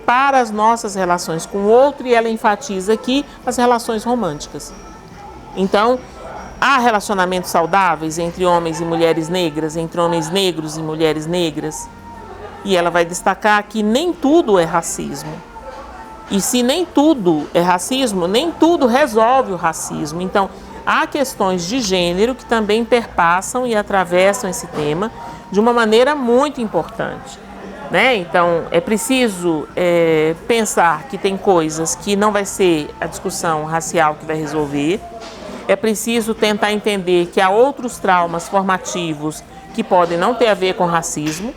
para as nossas relações com o outro, e ela enfatiza aqui as relações românticas. Então, há relacionamentos saudáveis entre homens e mulheres negras, entre homens negros e mulheres negras, e ela vai destacar que nem tudo é racismo. E se nem tudo é racismo, nem tudo resolve o racismo. Então, há questões de gênero que também perpassam e atravessam esse tema de uma maneira muito importante, né? Então, é preciso pensar que tem coisas que não vai ser a discussão racial que vai resolver. É preciso tentar entender que há outros traumas formativos que podem não ter a ver com racismo.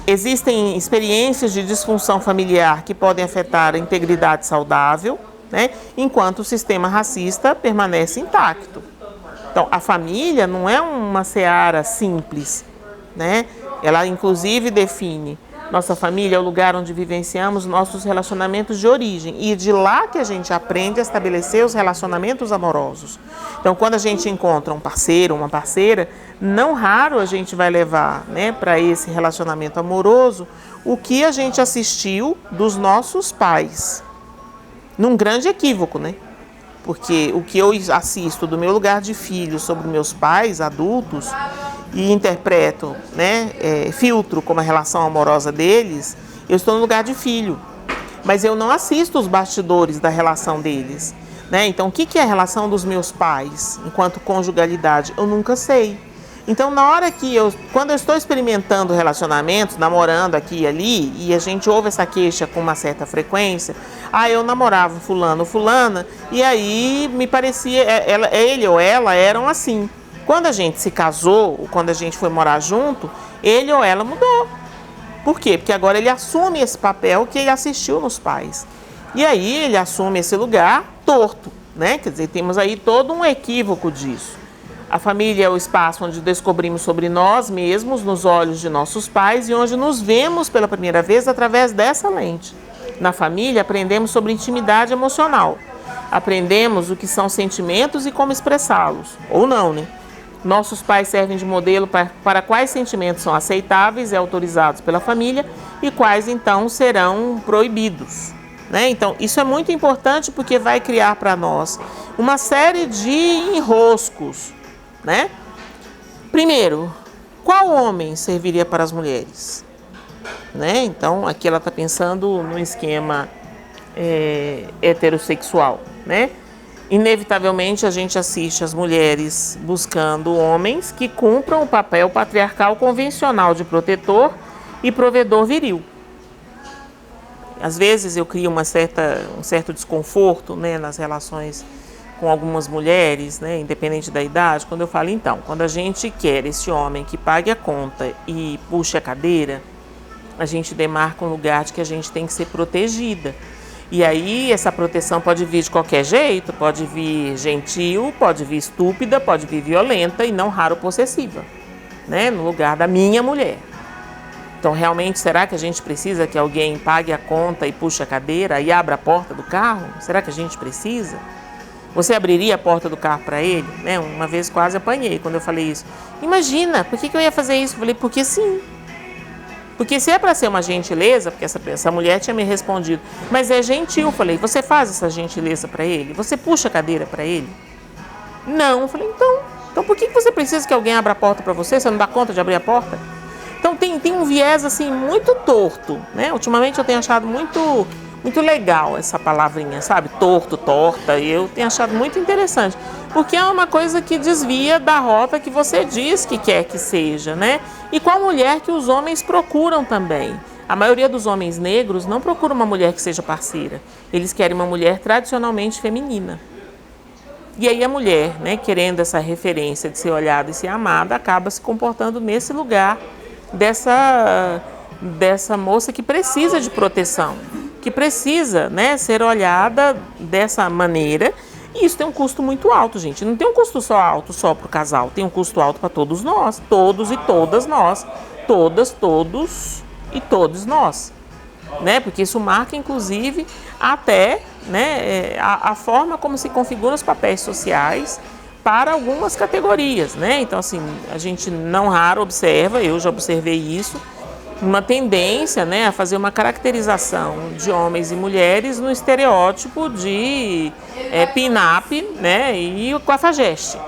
Existem experiências de disfunção familiar que podem afetar a integridade saudável, né? Enquanto o sistema racista permanece intacto. Então, a família não é uma seara simples, né? Ela, inclusive, define: nossa família é o lugar onde vivenciamos nossos relacionamentos de origem, e de lá que a gente aprende a estabelecer os relacionamentos amorosos. Então, quando a gente encontra um parceiro, uma parceira, não raro a gente vai levar, né, para esse relacionamento amoroso o que a gente assistiu dos nossos pais. Num grande equívoco, né? Porque o que eu assisto do meu lugar de filho sobre meus pais adultos e interpreto, né, filtro como a relação amorosa deles, eu estou no lugar de filho. Mas eu não assisto os bastidores da relação deles, né? Então, o que é a relação dos meus pais enquanto conjugalidade? Eu nunca sei. Então, quando eu estou experimentando relacionamentos, namorando aqui e ali, e a gente ouve essa queixa com uma certa frequência, eu namorava fulano, fulana, e aí me parecia, ele ou ela eram assim. Quando a gente se casou, ou quando a gente foi morar junto, ele ou ela mudou. Por quê? Porque agora ele assume esse papel que ele assistiu nos pais. E aí ele assume esse lugar torto, né? Quer dizer, temos aí todo um equívoco disso. A família é o espaço onde descobrimos sobre nós mesmos, nos olhos de nossos pais, e onde nos vemos pela primeira vez através dessa lente. Na família, aprendemos sobre intimidade emocional. Aprendemos o que são sentimentos e como expressá-los. Ou não, né? Nossos pais servem de modelo para quais sentimentos são aceitáveis e autorizados pela família e quais, então, serão proibidos. Né? Então, isso é muito importante porque vai criar para nós uma série de enroscos. Né? Primeiro, qual homem serviria para as mulheres? Né? Então, aqui ela está pensando no esquema heterossexual. Né? Inevitavelmente, a gente assiste as mulheres buscando homens que cumpram o papel patriarcal convencional de protetor e provedor viril. Às vezes eu crio um certo desconforto, né, nas relações com algumas mulheres, né, independente da idade, quando eu falo, então, quando a gente quer esse homem que pague a conta e puxe a cadeira, a gente demarca um lugar de que a gente tem que ser protegida. E aí essa proteção pode vir de qualquer jeito, pode vir gentil, pode vir estúpida, pode vir violenta e não raro possessiva, né, no lugar da minha mulher. Então, realmente, será que a gente precisa que alguém pague a conta e puxe a cadeira e abra a porta do carro? Será que a gente precisa? Você abriria a porta do carro para ele? Né? Uma vez quase apanhei quando eu falei isso. Imagina, por que eu ia fazer isso? Eu falei, porque sim. Porque se é para ser uma gentileza, porque essa mulher tinha me respondido, mas é gentil. Eu falei, você faz essa gentileza para ele? Você puxa a cadeira para ele? Não. Eu falei, então por que você precisa que alguém abra a porta para você? Você não dá conta de abrir a porta? Então tem um viés assim muito torto, né? Ultimamente eu tenho achado muito legal essa palavrinha, sabe? Torto, torta, e eu tenho achado muito interessante, porque é uma coisa que desvia da rota que você diz que quer que seja, né? E com a mulher que os homens procuram também. A maioria dos homens negros não procura uma mulher que seja parceira, eles querem uma mulher tradicionalmente feminina. E aí a mulher, né, querendo essa referência de ser olhada e ser amada, acaba se comportando nesse lugar dessa moça que precisa de proteção, que precisa, né, ser olhada dessa maneira. E isso tem um custo muito alto, gente. Não tem um custo só alto só para o casal, tem um custo alto para todos nós, todos e todas nós, todas, todos e todos nós, né? Porque isso marca, inclusive, até, né, a forma como se configuram os papéis sociais para algumas categorias, né? Então, assim, a gente não raro observa, eu já observei isso, uma tendência, né, a fazer uma caracterização de homens e mulheres no estereótipo de pin-up, né, e o cafajeste.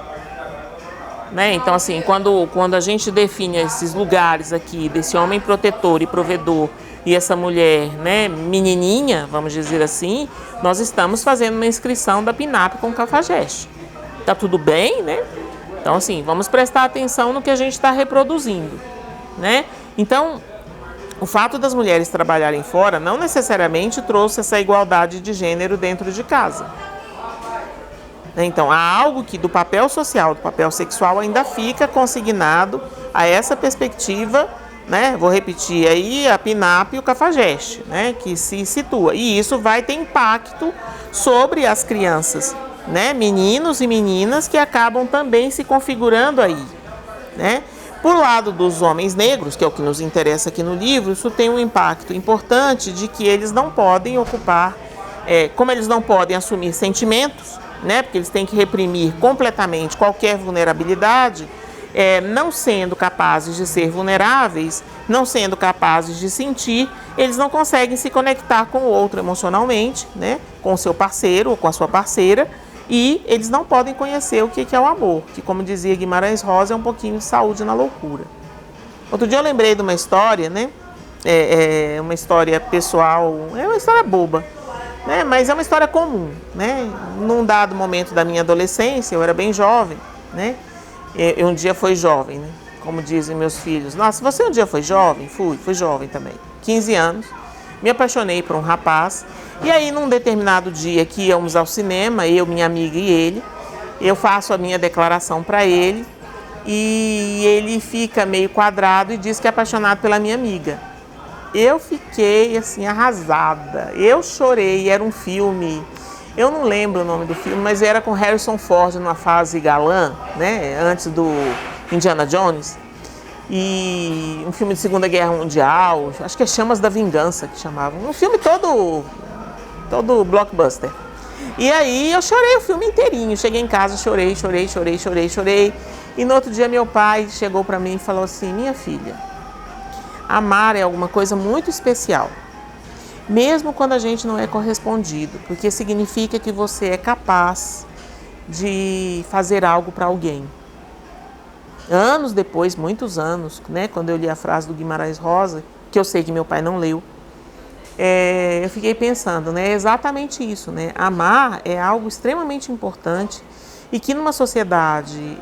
Né? Então, assim, quando a gente define esses lugares aqui, desse homem protetor e provedor e essa mulher, né, menininha, vamos dizer assim, nós estamos fazendo uma inscrição da pin-up com cafajeste. Tá tudo bem, né? Então, assim, vamos prestar atenção no que a gente está reproduzindo, né? Então, o fato das mulheres trabalharem fora não necessariamente trouxe essa igualdade de gênero dentro de casa. Então, há algo que do papel social, do papel sexual ainda fica consignado a essa perspectiva, né? Vou repetir aí, a pin-up e o cafajeste, né? Que se situa. E isso vai ter impacto sobre as crianças, né? Meninos e meninas que acabam também se configurando aí, né? Por lado dos homens negros, que é o que nos interessa aqui no livro, isso tem um impacto importante de que eles não podem ocupar, como eles não podem assumir sentimentos, né? Porque eles têm que reprimir completamente qualquer vulnerabilidade, não sendo capazes de ser vulneráveis, não sendo capazes de sentir, eles não conseguem se conectar com o outro emocionalmente, né? Com o seu parceiro ou com a sua parceira, e eles não podem conhecer o que é o amor, que, como dizia Guimarães Rosa, é um pouquinho de saúde na loucura. Outro dia eu lembrei de uma história, né? Uma história pessoal, é uma história boba, né? Mas é uma história comum, né? Num dado momento da minha adolescência, eu era bem jovem, né? Um dia foi jovem, né? como dizem meus filhos. Nossa, você um dia foi jovem? Fui jovem também. 15 anos. Me apaixonei por um rapaz. E aí, num determinado dia que íamos ao cinema, eu, minha amiga e ele, eu faço a minha declaração para ele e ele fica meio quadrado e diz que é apaixonado pela minha amiga. Eu fiquei assim arrasada. Eu chorei. Era um filme, eu não lembro o nome do filme, mas era com Harrison Ford numa fase galã, né, antes do Indiana Jones. E um filme de Segunda Guerra Mundial, acho que é Chamas da Vingança que chamavam. Um filme todo blockbuster. E aí eu chorei o filme inteirinho. Cheguei em casa, chorei. E no outro dia meu pai chegou para mim e falou assim: minha filha, amar é alguma coisa muito especial. Mesmo quando a gente não é correspondido, porque significa que você é capaz de fazer algo para alguém. Anos depois, muitos anos, né, quando eu li a frase do Guimarães Rosa, que eu sei que meu pai não leu, eu fiquei pensando, né, exatamente isso, né? Amar é algo extremamente importante e que numa sociedade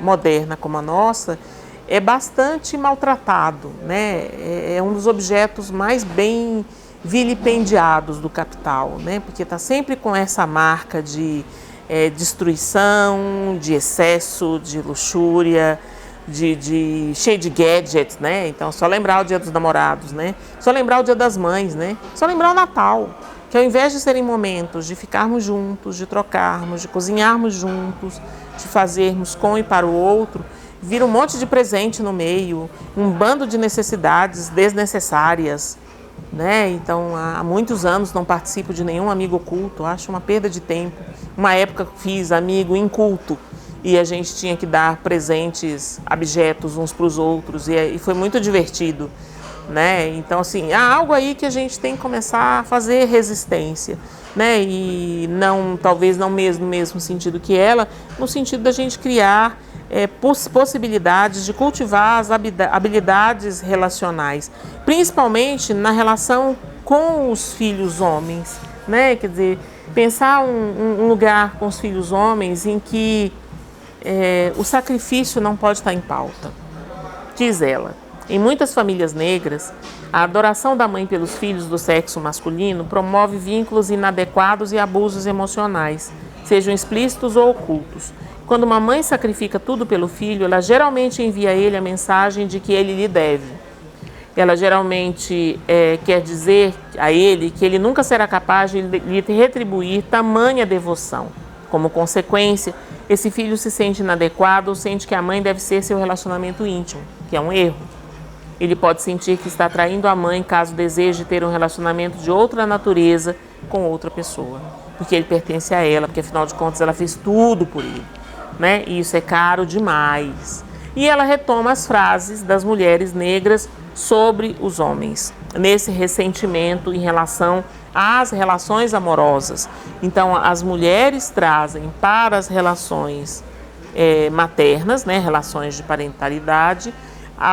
moderna como a nossa é bastante maltratado, né? É um dos objetos mais bem vilipendiados do capital, né? Porque está sempre com essa marca de destruição, de excesso, de luxúria, cheio de gadgets, né? Então, só lembrar o Dia dos Namorados, né? Só lembrar o Dia das Mães, né? Só lembrar o Natal, que ao invés de serem momentos de ficarmos juntos, de trocarmos, de cozinharmos juntos, de fazermos com e para o outro, vira um monte de presente no meio, um bando de necessidades desnecessárias, né? Então, há muitos anos não participo de nenhum amigo oculto, acho uma perda de tempo. Uma época fiz amigo inculto e a gente tinha que dar presentes abjetos uns para os outros e foi muito divertido, né? Então, assim, há algo aí que a gente tem que começar a fazer resistência, né? E não, talvez não mesmo no mesmo sentido que ela, no sentido da gente criar possibilidades de cultivar as habilidades relacionais, principalmente na relação com os filhos homens, né? Quer dizer, pensar um lugar com os filhos homens em que o sacrifício não pode estar em pauta. Diz ela, em muitas famílias negras, a adoração da mãe pelos filhos do sexo masculino promove vínculos inadequados e abusos emocionais, sejam explícitos ou ocultos. Quando uma mãe sacrifica tudo pelo filho, ela geralmente envia a ele a mensagem de que ele lhe deve. Ela geralmente quer dizer a ele que ele nunca será capaz de lhe retribuir tamanha devoção. Como consequência, esse filho se sente inadequado ou sente que a mãe deve ser seu relacionamento íntimo, que é um erro. Ele pode sentir que está traindo a mãe caso deseje ter um relacionamento de outra natureza com outra pessoa, porque ele pertence a ela, porque afinal de contas ela fez tudo por ele, né? E isso é caro demais. E ela retoma as frases das mulheres negras sobre os homens, nesse ressentimento em relação às relações amorosas. Então, as mulheres trazem para as relações maternas, né, relações de parentalidade,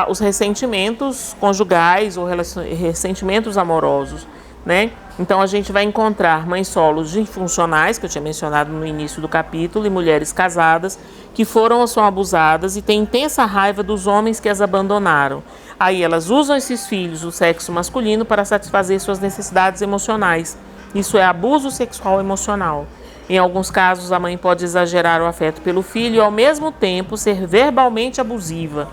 os ressentimentos conjugais ou ressentimentos amorosos, né? Então, a gente vai encontrar mães solos disfuncionais, que eu tinha mencionado no início do capítulo, e mulheres casadas que foram ou são abusadas e têm intensa raiva dos homens que as abandonaram. Aí elas usam esses filhos do sexo masculino para satisfazer suas necessidades emocionais. Isso é abuso sexual emocional. Em alguns casos, a mãe pode exagerar o afeto pelo filho e, ao mesmo tempo, ser verbalmente abusiva.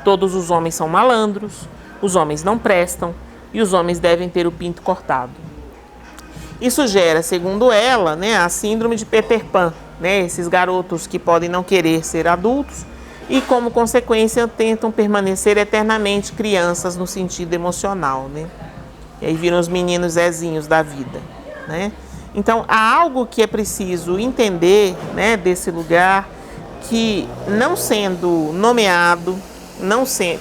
Todos os homens são malandros, os homens não prestam e os homens devem ter o pinto cortado. Isso gera, segundo ela, né, a síndrome de Peter Pan, né, esses garotos que podem não querer ser adultos e, como consequência, tentam permanecer eternamente crianças no sentido emocional, né? E aí viram os meninos Zezinhos da vida, né? Então, há algo que é preciso entender, né, desse lugar que, não sendo nomeado,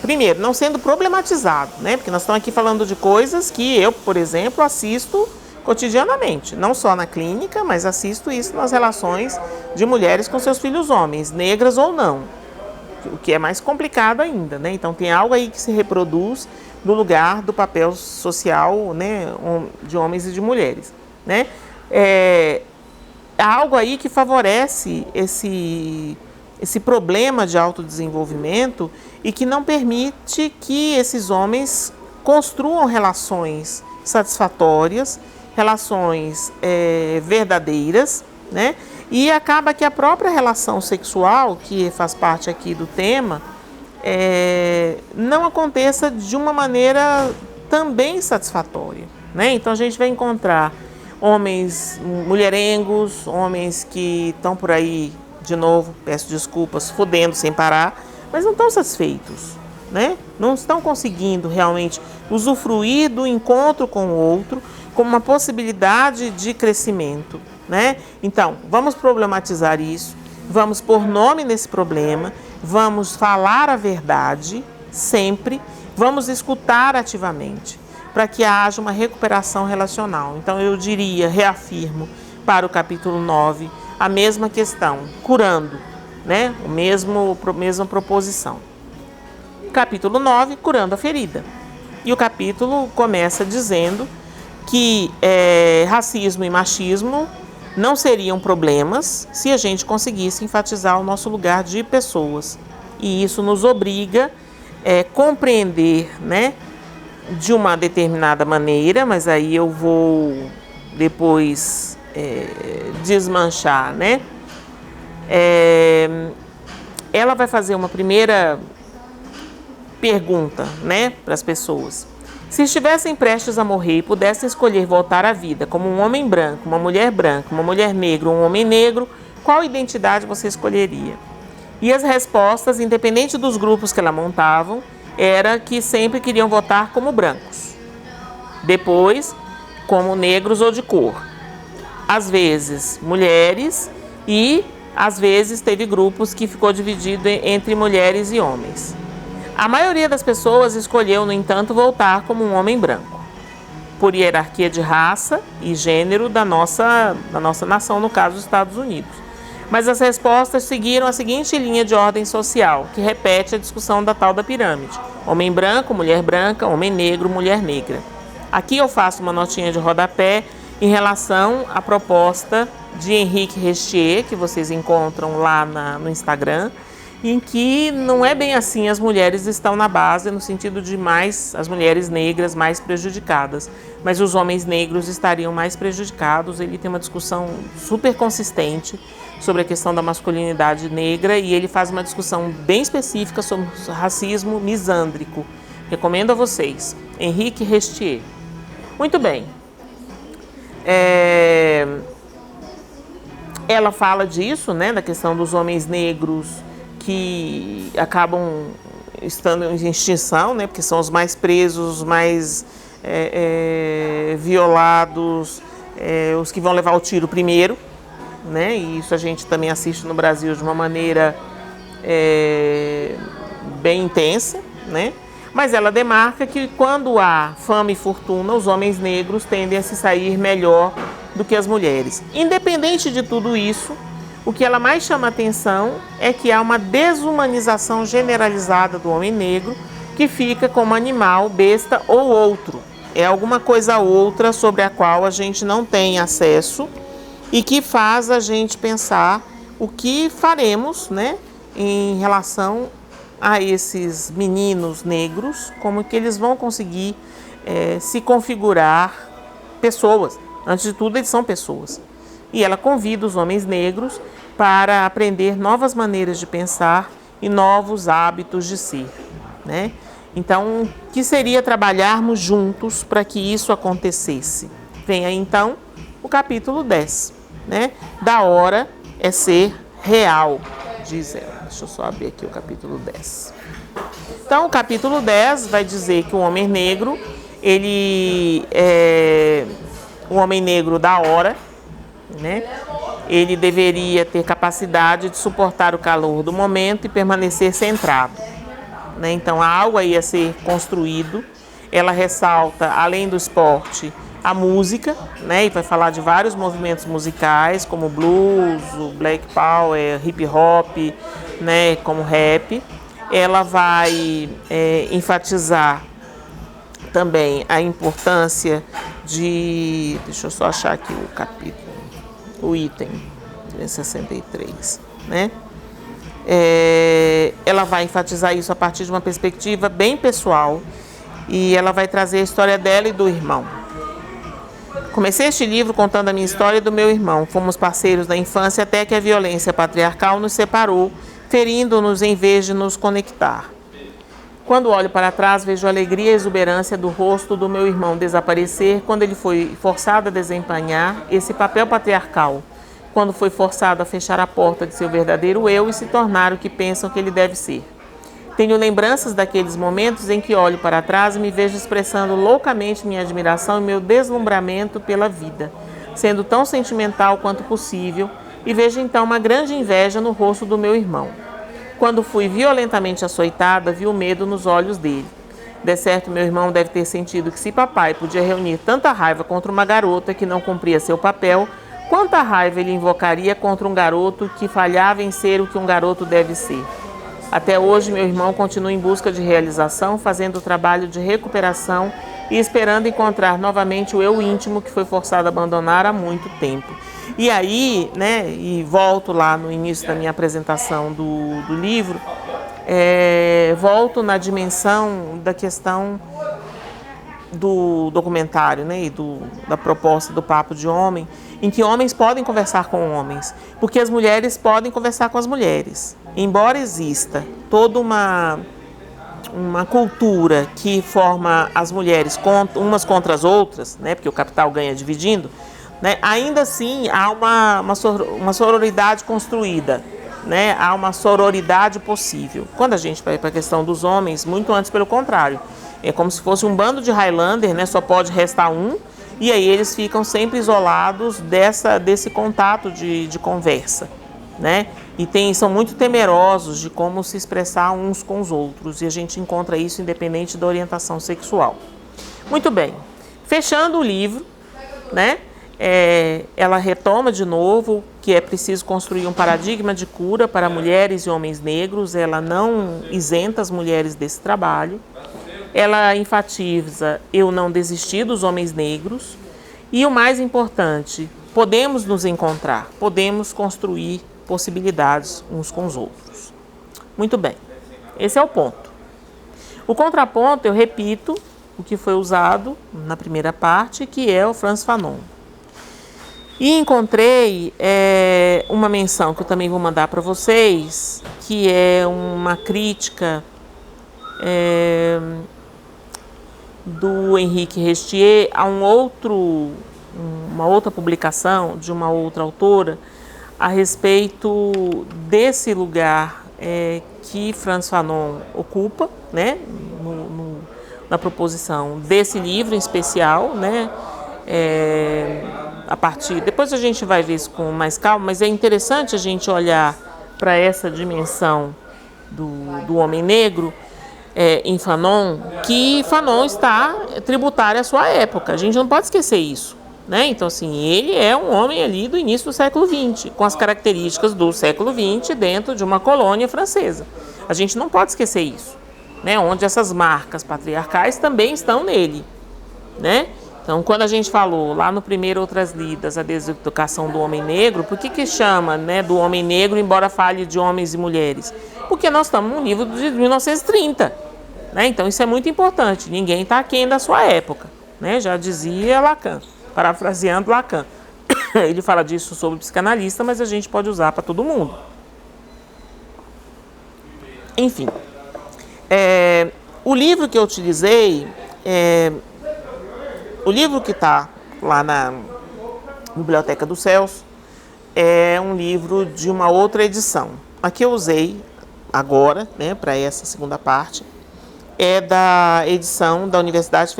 primeiro, não sendo problematizado, né? Porque nós estamos aqui falando de coisas que eu, por exemplo, assisto cotidianamente, não só na clínica, mas assisto isso nas relações de mulheres com seus filhos homens, negras ou não, o que é mais complicado ainda, né? Então tem algo aí que se reproduz no lugar do papel social, né, de homens e de mulheres, né? Há algo aí que favorece esse problema de autodesenvolvimento e que não permite que esses homens construam relações satisfatórias, relações verdadeiras, né? E acaba que a própria relação sexual, que faz parte aqui do tema, não aconteça de uma maneira também satisfatória, né? Então a gente vai encontrar homens mulherengos, homens que estão por aí, de novo, peço desculpas, fodendo sem parar, mas não estão satisfeitos, né? Não estão conseguindo realmente usufruir do encontro com o outro como uma possibilidade de crescimento, né? Então, vamos problematizar isso, vamos pôr nome nesse problema, vamos falar a verdade sempre, vamos escutar ativamente, para que haja uma recuperação relacional. Então eu diria, reafirmo para o capítulo 9, a mesma questão, curando, né? A mesma proposição. Capítulo 9, curando a ferida. E o capítulo começa dizendo que racismo e machismo não seriam problemas se a gente conseguisse enfatizar o nosso lugar de pessoas. E isso nos obriga a compreender, né, de uma determinada maneira, mas aí eu vou depois desmanchar, né? Ela vai fazer uma primeira pergunta, né, para as pessoas. Se estivessem prestes a morrer e pudessem escolher voltar à vida como um homem branco, uma mulher branca, uma mulher negra ou um homem negro, qual identidade você escolheria? E as respostas, independente dos grupos que ela montavam, era que sempre queriam votar como brancos. Depois, como negros ou de cor. Às vezes, mulheres e, às vezes, teve grupos que ficou dividido entre mulheres e homens. A maioria das pessoas escolheu, no entanto, voltar como um homem branco, por hierarquia de raça e gênero da nossa nação, no caso dos Estados Unidos. Mas as respostas seguiram a seguinte linha de ordem social, que repete a discussão da tal da pirâmide. Homem branco, mulher branca, homem negro, mulher negra. Aqui eu faço uma notinha de rodapé em relação à proposta de Henrique Restier, que vocês encontram lá no Instagram, em que não é bem assim, as mulheres estão na base, no sentido de as mulheres negras mais prejudicadas, mas os homens negros estariam mais prejudicados. Ele tem uma discussão super consistente sobre a questão da masculinidade negra e ele faz uma discussão bem específica sobre racismo misândrico. Recomendo a vocês, Henrique Restier. Muito bem. Ela fala disso, né, da questão dos homens negros que acabam estando em extinção, né, porque são os mais presos, os mais violados, os que vão levar o tiro primeiro, né, e isso a gente também assiste no Brasil de uma maneira bem intensa, né, mas ela demarca que quando há fama e fortuna, os homens negros tendem a se sair melhor do que as mulheres. Independente de tudo isso, o que ela mais chama atenção é que há uma desumanização generalizada do homem negro, que fica como animal, besta ou outro. É alguma coisa outra sobre a qual a gente não tem acesso e que faz a gente pensar o que faremos, né, em relação a esses meninos negros, como que eles vão conseguir se configurar pessoas. Antes de tudo, eles são pessoas. E ela convida os homens negros para aprender novas maneiras de pensar e novos hábitos de ser, né? Então, que seria trabalharmos juntos para que isso acontecesse? Vem aí, então, o capítulo 10, né? Da hora é ser real, diz ela. Deixa eu só abrir aqui o capítulo 10. Então, o capítulo 10 vai dizer que o homem negro, ele é o homem negro da hora, né? Ele deveria ter capacidade de suportar o calor do momento e permanecer centrado, né? Então, há algo aí a ser construído. Ela ressalta, além do esporte, a música, né? E vai falar de vários movimentos musicais, como o blues, o black power, hip hop, né? Como rap. Ela vai enfatizar também a importância de... Deixa eu só achar aqui o capítulo, o item 63, né? Ela vai enfatizar isso a partir de uma perspectiva bem pessoal e ela vai trazer a história dela e do irmão. Comecei este livro contando a minha história e do meu irmão. Fomos parceiros da infância até que a violência patriarcal nos separou, ferindo-nos em vez de nos conectar. Quando olho para trás, vejo a alegria e a exuberância do rosto do meu irmão desaparecer quando ele foi forçado a desempenhar esse papel patriarcal, quando foi forçado a fechar a porta de seu verdadeiro eu e se tornar o que pensam que ele deve ser. Tenho lembranças daqueles momentos em que olho para trás e me vejo expressando loucamente minha admiração e meu deslumbramento pela vida, sendo tão sentimental quanto possível, e vejo então uma grande inveja no rosto do meu irmão. Quando fui violentamente açoitada, vi o medo nos olhos dele. De certo, meu irmão deve ter sentido que se papai podia reunir tanta raiva contra uma garota que não cumpria seu papel, quanta raiva ele invocaria contra um garoto que falhava em ser o que um garoto deve ser. Até hoje, meu irmão continua em busca de realização, fazendo o trabalho de recuperação e esperando encontrar novamente o eu íntimo que foi forçado a abandonar há muito tempo. E aí, né, e volto lá no início da minha apresentação do livro, volto na dimensão da questão do documentário, né, e da proposta do Papo de Homem, em que homens podem conversar com homens, porque as mulheres podem conversar com as mulheres. Embora exista toda uma cultura que forma as mulheres umas contra as outras, né, porque o capital ganha dividindo, né, ainda assim há uma sororidade construída, né, há uma sororidade possível. Quando a gente vai para a questão dos homens, muito antes pelo contrário, é como se fosse um bando de Highlander, né, só pode restar um, e aí eles ficam sempre isolados desse contato de conversa, né? E são muito temerosos de como se expressar uns com os outros, e a gente encontra isso independente da orientação sexual. Muito bem, fechando o livro, né? Ela retoma de novo que é preciso construir um paradigma de cura para mulheres e homens negros. Ela não isenta as mulheres desse trabalho. Ela enfatiza: eu não desisti dos homens negros. E o mais importante, podemos nos encontrar, podemos construir possibilidades uns com os outros. Muito bem, esse é o ponto. O contraponto, eu repito, o que foi usado na primeira parte, que é o Frantz Fanon. E encontrei uma menção que eu também vou mandar para vocês, que é uma crítica do Henrique Restier a uma outra publicação de uma outra autora a respeito desse lugar que Frantz Fanon ocupa, né, na proposição desse livro em especial, né, depois a gente vai ver isso com mais calma, mas é interessante a gente olhar para essa dimensão do homem negro em Fanon, que Fanon está tributário à sua época. A gente não pode esquecer isso, né? Então, assim, ele é um homem ali do início do século XX, com as características do século XX dentro de uma colônia francesa. A gente não pode esquecer isso, né? Onde essas marcas patriarcais também estão nele, né? Então, quando a gente falou lá no primeiro Outras Lidas, a deseducação do homem negro, por que chama, né, do homem negro, embora fale de homens e mulheres? Porque nós estamos num livro de 1930, né? Então, isso é muito importante. Ninguém está aquém da sua época, né? Já dizia Lacan, parafraseando Lacan. Ele fala disso sobre o psicanalista, mas a gente pode usar para todo mundo. Enfim, o livro que eu utilizei o livro que está lá na Biblioteca do Celso é um livro de uma outra edição. A que eu usei agora, né, para essa segunda parte, é da edição da Universidade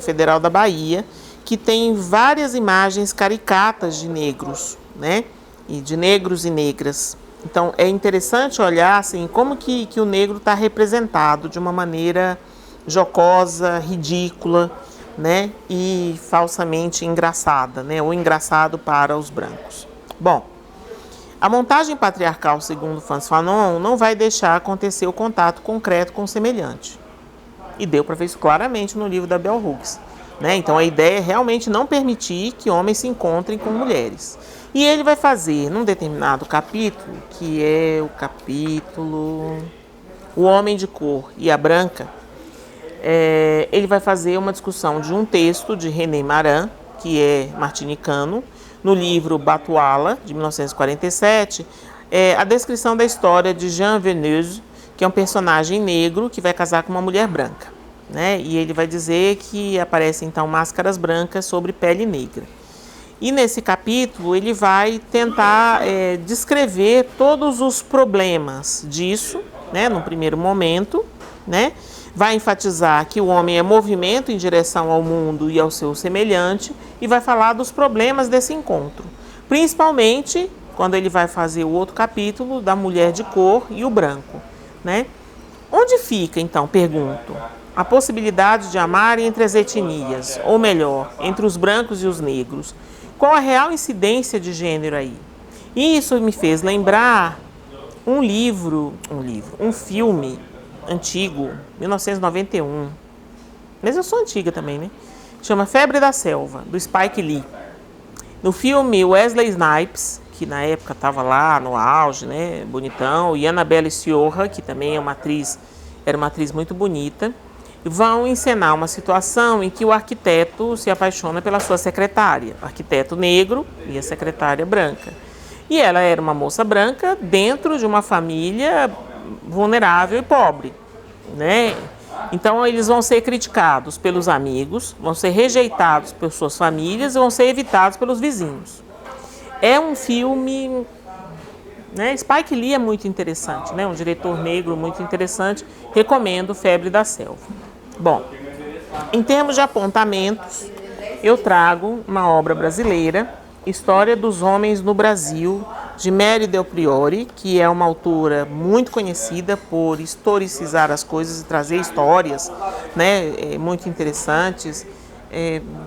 Federal da Bahia, que tem várias imagens caricatas de negros, né, e de negros e negras. Então, é interessante olhar assim, como que o negro está representado de uma maneira jocosa, ridícula, né, e falsamente engraçada, né, ou engraçado para os brancos. Bom, a montagem patriarcal, segundo Frantz Fanon, não vai deixar acontecer o contato concreto com o semelhante. E deu para ver isso claramente no livro da Bell Hooks. né? Então a ideia é realmente não permitir que homens se encontrem com mulheres. E ele vai fazer, num determinado capítulo, que é o capítulo O Homem de Cor e a Branca, ele vai fazer uma discussão de um texto de René Marin, que é martinicano, no livro Batuala, de 1947, a descrição da história de Jean Venuse, que é um personagem negro que vai casar com uma mulher branca, né? E ele vai dizer que aparecem então máscaras brancas sobre pele negra. E nesse capítulo ele vai tentar descrever todos os problemas disso, né, no primeiro momento, né? Vai enfatizar que o homem é movimento em direção ao mundo e ao seu semelhante e vai falar dos problemas desse encontro, principalmente quando ele vai fazer o outro capítulo da mulher de cor e o branco, né? Onde fica, então, pergunto, a possibilidade de amar entre as etnias, ou melhor, entre os brancos e os negros? Qual a real incidência de gênero aí? E isso me fez lembrar um filme antigo, 1991, mas eu sou antiga também, né? Chama Febre da Selva, do Spike Lee. No filme, Wesley Snipes, que na época estava lá no auge, né, bonitão, e Annabelle Sciorra, que também era uma atriz muito bonita, vão encenar uma situação em que o arquiteto se apaixona pela sua secretária, arquiteto negro e a secretária branca. E ela era uma moça branca dentro de uma família vulnerável e pobre, né? Então eles vão ser criticados pelos amigos, vão ser rejeitados por suas famílias e vão ser evitados pelos vizinhos. É um filme, né? Spike Lee é muito interessante, né? Um diretor negro muito interessante. Recomendo Febre da Selva. Bom, em termos de apontamentos, eu trago uma obra brasileira, História dos Homens no Brasil, de Mary Del Priore, que é uma autora muito conhecida por historicizar as coisas e trazer histórias, né, muito interessantes,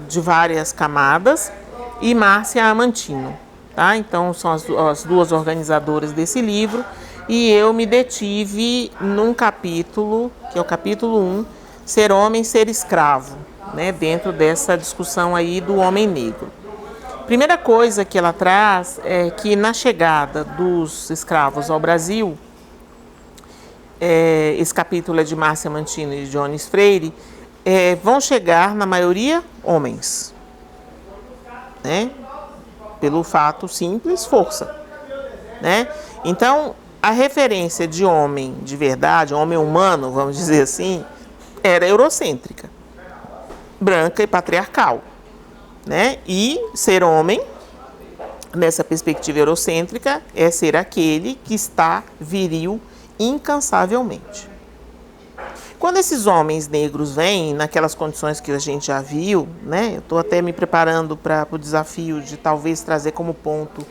de várias camadas, e Márcia Amantino. Tá? Então, são as duas organizadoras desse livro, e eu me detive num capítulo, que é o capítulo 1, Ser Homem, Ser Escravo, né, dentro dessa discussão aí do homem negro. Primeira coisa que ela traz é que na chegada dos escravos ao Brasil, esse capítulo é de Márcia Amantino e de Jones Freire, vão chegar, na maioria, homens, né? Pelo fato simples, força, né? Então, a referência de homem de verdade, homem humano, vamos dizer assim, era eurocêntrica, branca e patriarcal, né? E ser homem, nessa perspectiva eurocêntrica, é ser aquele que está viril incansavelmente. Quando esses homens negros vêm, naquelas condições que a gente já viu, né? Eu estou até me preparando para o desafio de talvez trazer como ponto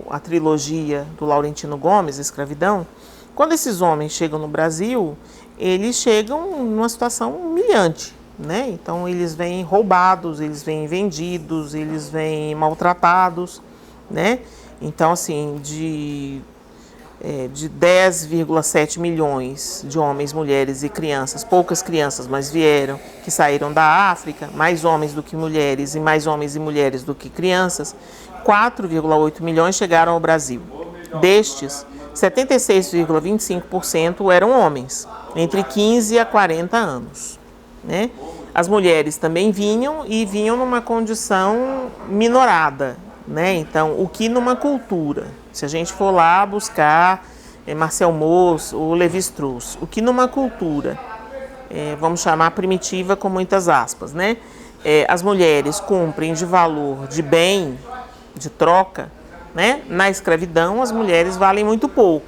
a trilogia do Laurentino Gomes, Escravidão. Quando esses homens chegam no Brasil, eles chegam numa situação humilhante, né? Então eles vêm roubados, eles vêm vendidos, eles vêm maltratados, né? Então, assim, de 10,7 milhões de homens, mulheres e crianças, poucas crianças, mas vieram, que saíram da África, mais homens do que mulheres e mais homens e mulheres do que crianças, 4,8 milhões chegaram ao Brasil. Destes, 76,25% eram homens, entre 15 a 40 anos, né? As mulheres também vinham e vinham numa condição minorada, né? Então, o que numa cultura, se a gente for lá buscar Marcel Mauss ou Lévi-Strauss, o que numa cultura, vamos chamar primitiva com muitas aspas, né? As mulheres cumprem de valor, de bem, de troca, né? Na escravidão, as mulheres valem muito pouco.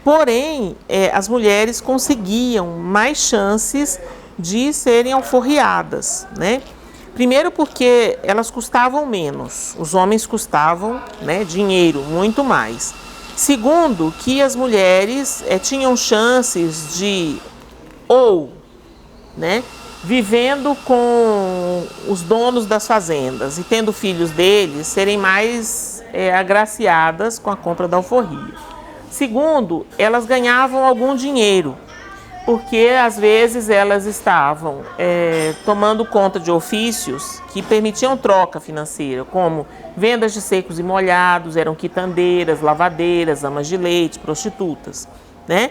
Porém, as mulheres conseguiam mais chances de serem alforriadas, né? Primeiro porque elas custavam menos, os homens custavam, né, dinheiro, muito mais. Segundo, que as mulheres tinham chances de, né, vivendo com os donos das fazendas e tendo filhos deles, serem mais agraciadas com a compra da alforria. Segundo, elas ganhavam algum dinheiro, porque às vezes elas estavam tomando conta de ofícios que permitiam troca financeira, como vendas de secos e molhados, eram quitandeiras, lavadeiras, amas de leite, prostitutas, né?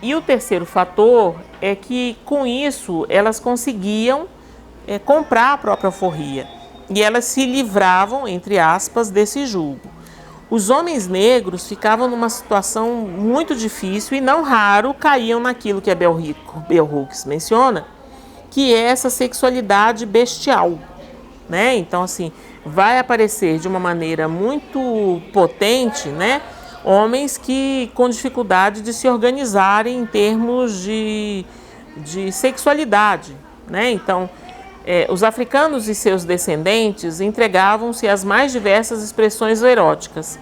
E o terceiro fator é que com isso elas conseguiam comprar a própria alforria e elas se livravam, entre aspas, desse jugo. Os homens negros ficavam numa situação muito difícil e não raro caíam naquilo que a Bell Hooks menciona, que é essa sexualidade bestial, né? Então, assim, vai aparecer de uma maneira muito potente, né? Homens que com dificuldade de se organizarem em termos de sexualidade, né? Então, os africanos e seus descendentes entregavam-se às mais diversas expressões eróticas,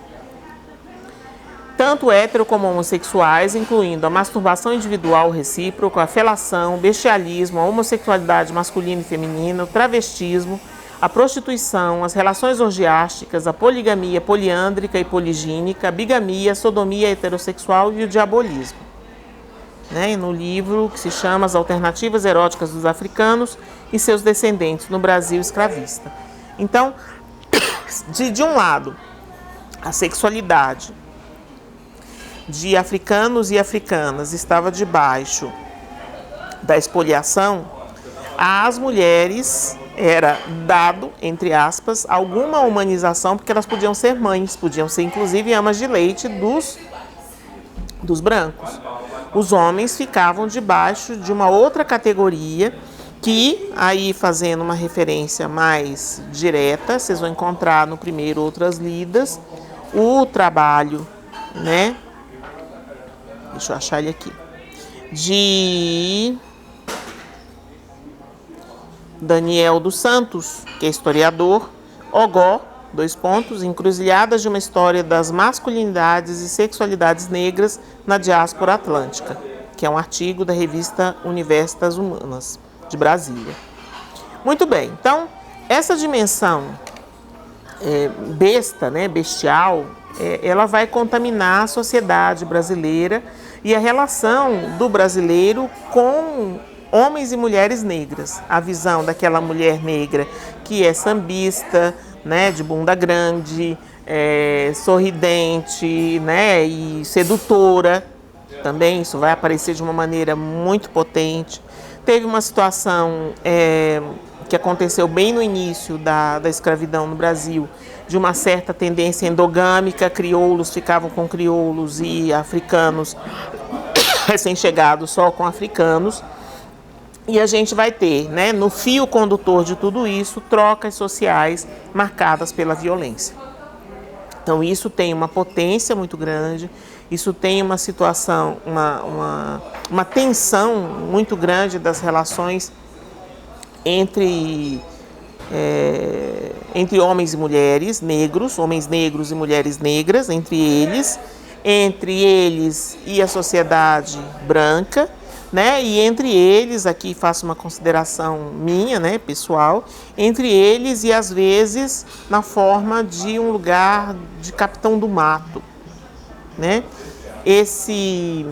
tanto hétero como homossexuais, incluindo a masturbação individual recíproca, a felação, o bestialismo, a homossexualidade masculina e feminina, o travestismo, a prostituição, as relações orgiásticas, a poligamia poliândrica e poligínica, a bigamia, a sodomia heterossexual e o diabolismo. E no livro que se chama As Alternativas Eróticas dos Africanos e Seus Descendentes no Brasil Escravista. Então, de um lado, a sexualidade de africanos e africanas estava debaixo da expoliação, às mulheres era dado, entre aspas, alguma humanização, porque elas podiam ser mães, podiam ser inclusive amas de leite dos brancos. Os homens ficavam debaixo de uma outra categoria que, aí fazendo uma referência mais direta, vocês vão encontrar no primeiro Outras Lidas, o trabalho, né? Deixa eu achar ele aqui. De Daniel dos Santos, que é historiador, Ogó, encruzilhadas de uma história das masculinidades e sexualidades negras na diáspora atlântica, que é um artigo da revista Universitas Humanas, de Brasília. Muito bem, então, essa dimensão besta, né, bestial, ela vai contaminar a sociedade brasileira e a relação do brasileiro com homens e mulheres negras. A visão daquela mulher negra que é sambista, né, de bunda grande, sorridente, né, e sedutora, também isso vai aparecer de uma maneira muito potente. Teve uma situação que aconteceu bem no início da escravidão no Brasil, de uma certa tendência endogâmica, crioulos ficavam com crioulos e africanos recém-chegados só com africanos. E a gente vai ter, né, no fio condutor de tudo isso, trocas sociais marcadas pela violência. Então isso tem uma potência muito grande, isso tem uma situação, uma tensão muito grande das relações entre homens e mulheres negros, homens negros e mulheres negras, entre eles e a sociedade branca, né? E entre eles, aqui faço uma consideração minha, né, pessoal, entre eles e às vezes na forma de um lugar de capitão do mato, né? Esse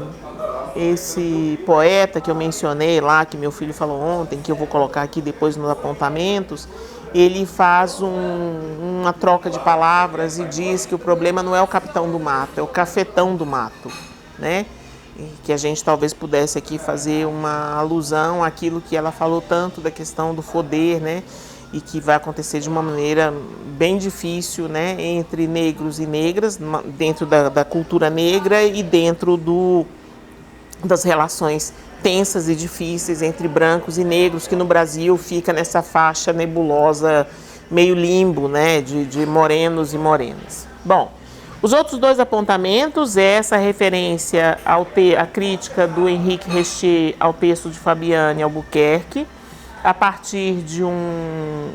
poeta que eu mencionei lá, que meu filho falou ontem, que eu vou colocar aqui depois nos apontamentos, ele faz uma troca de palavras e diz que o problema não é o capitão do mato, é o cafetão do mato, né? Que a gente talvez pudesse aqui fazer uma alusão àquilo que ela falou tanto da questão do poder, né? E que vai acontecer de uma maneira bem difícil, né? Entre negros e negras, dentro da cultura negra e dentro das relações tensas e difíceis entre brancos e negros, que no Brasil fica nessa faixa nebulosa, meio limbo, né? De morenos e morenas. Bom, os outros dois apontamentos é essa referência à crítica do Henrique Richer ao texto de Fabiane Albuquerque, a partir de um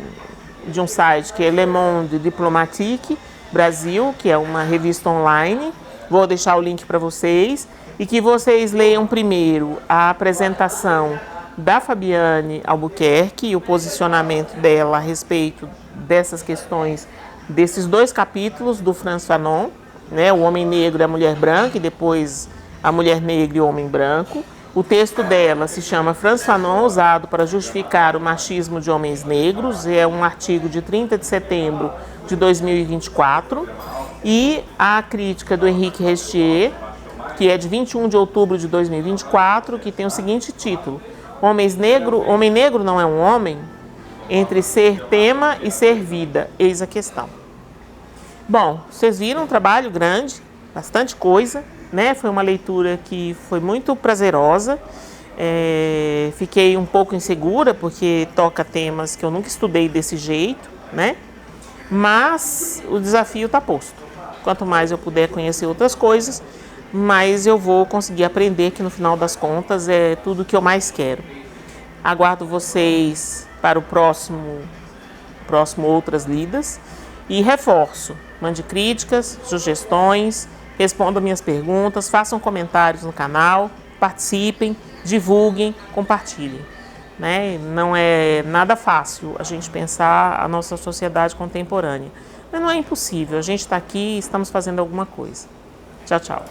site que é Le Monde Diplomatique Brasil, que é uma revista online. Vou deixar o link para vocês e que vocês leiam primeiro a apresentação da Fabiane Albuquerque e o posicionamento dela a respeito dessas questões, desses dois capítulos do Frantz Fanon, né, o homem negro e a mulher branca, e depois a mulher negra e o homem branco. O texto dela se chama Frantz Fanon, usado para justificar o machismo de homens negros. É um artigo de 30 de setembro de 2024. E a crítica do Henrique Restier, que é de 21 de outubro de 2024, que tem o seguinte título: Homem negro não é um homem? Entre ser tema e ser vida, eis a questão. Bom, vocês viram um trabalho grande, bastante coisa, né? Foi uma leitura que foi muito prazerosa. Fiquei um pouco insegura, porque toca temas que eu nunca estudei desse jeito, né? Mas o desafio está posto. Quanto mais eu puder conhecer outras coisas, mais eu vou conseguir aprender, que no final das contas é tudo que eu mais quero. Aguardo vocês para o próximo Outras Lidas e reforço, mande críticas, sugestões, respondam minhas perguntas, façam comentários no canal, participem, divulguem, compartilhem. Né? Não é nada fácil a gente pensar a nossa sociedade contemporânea, mas não é impossível, a gente está aqui e estamos fazendo alguma coisa. Tchau, tchau.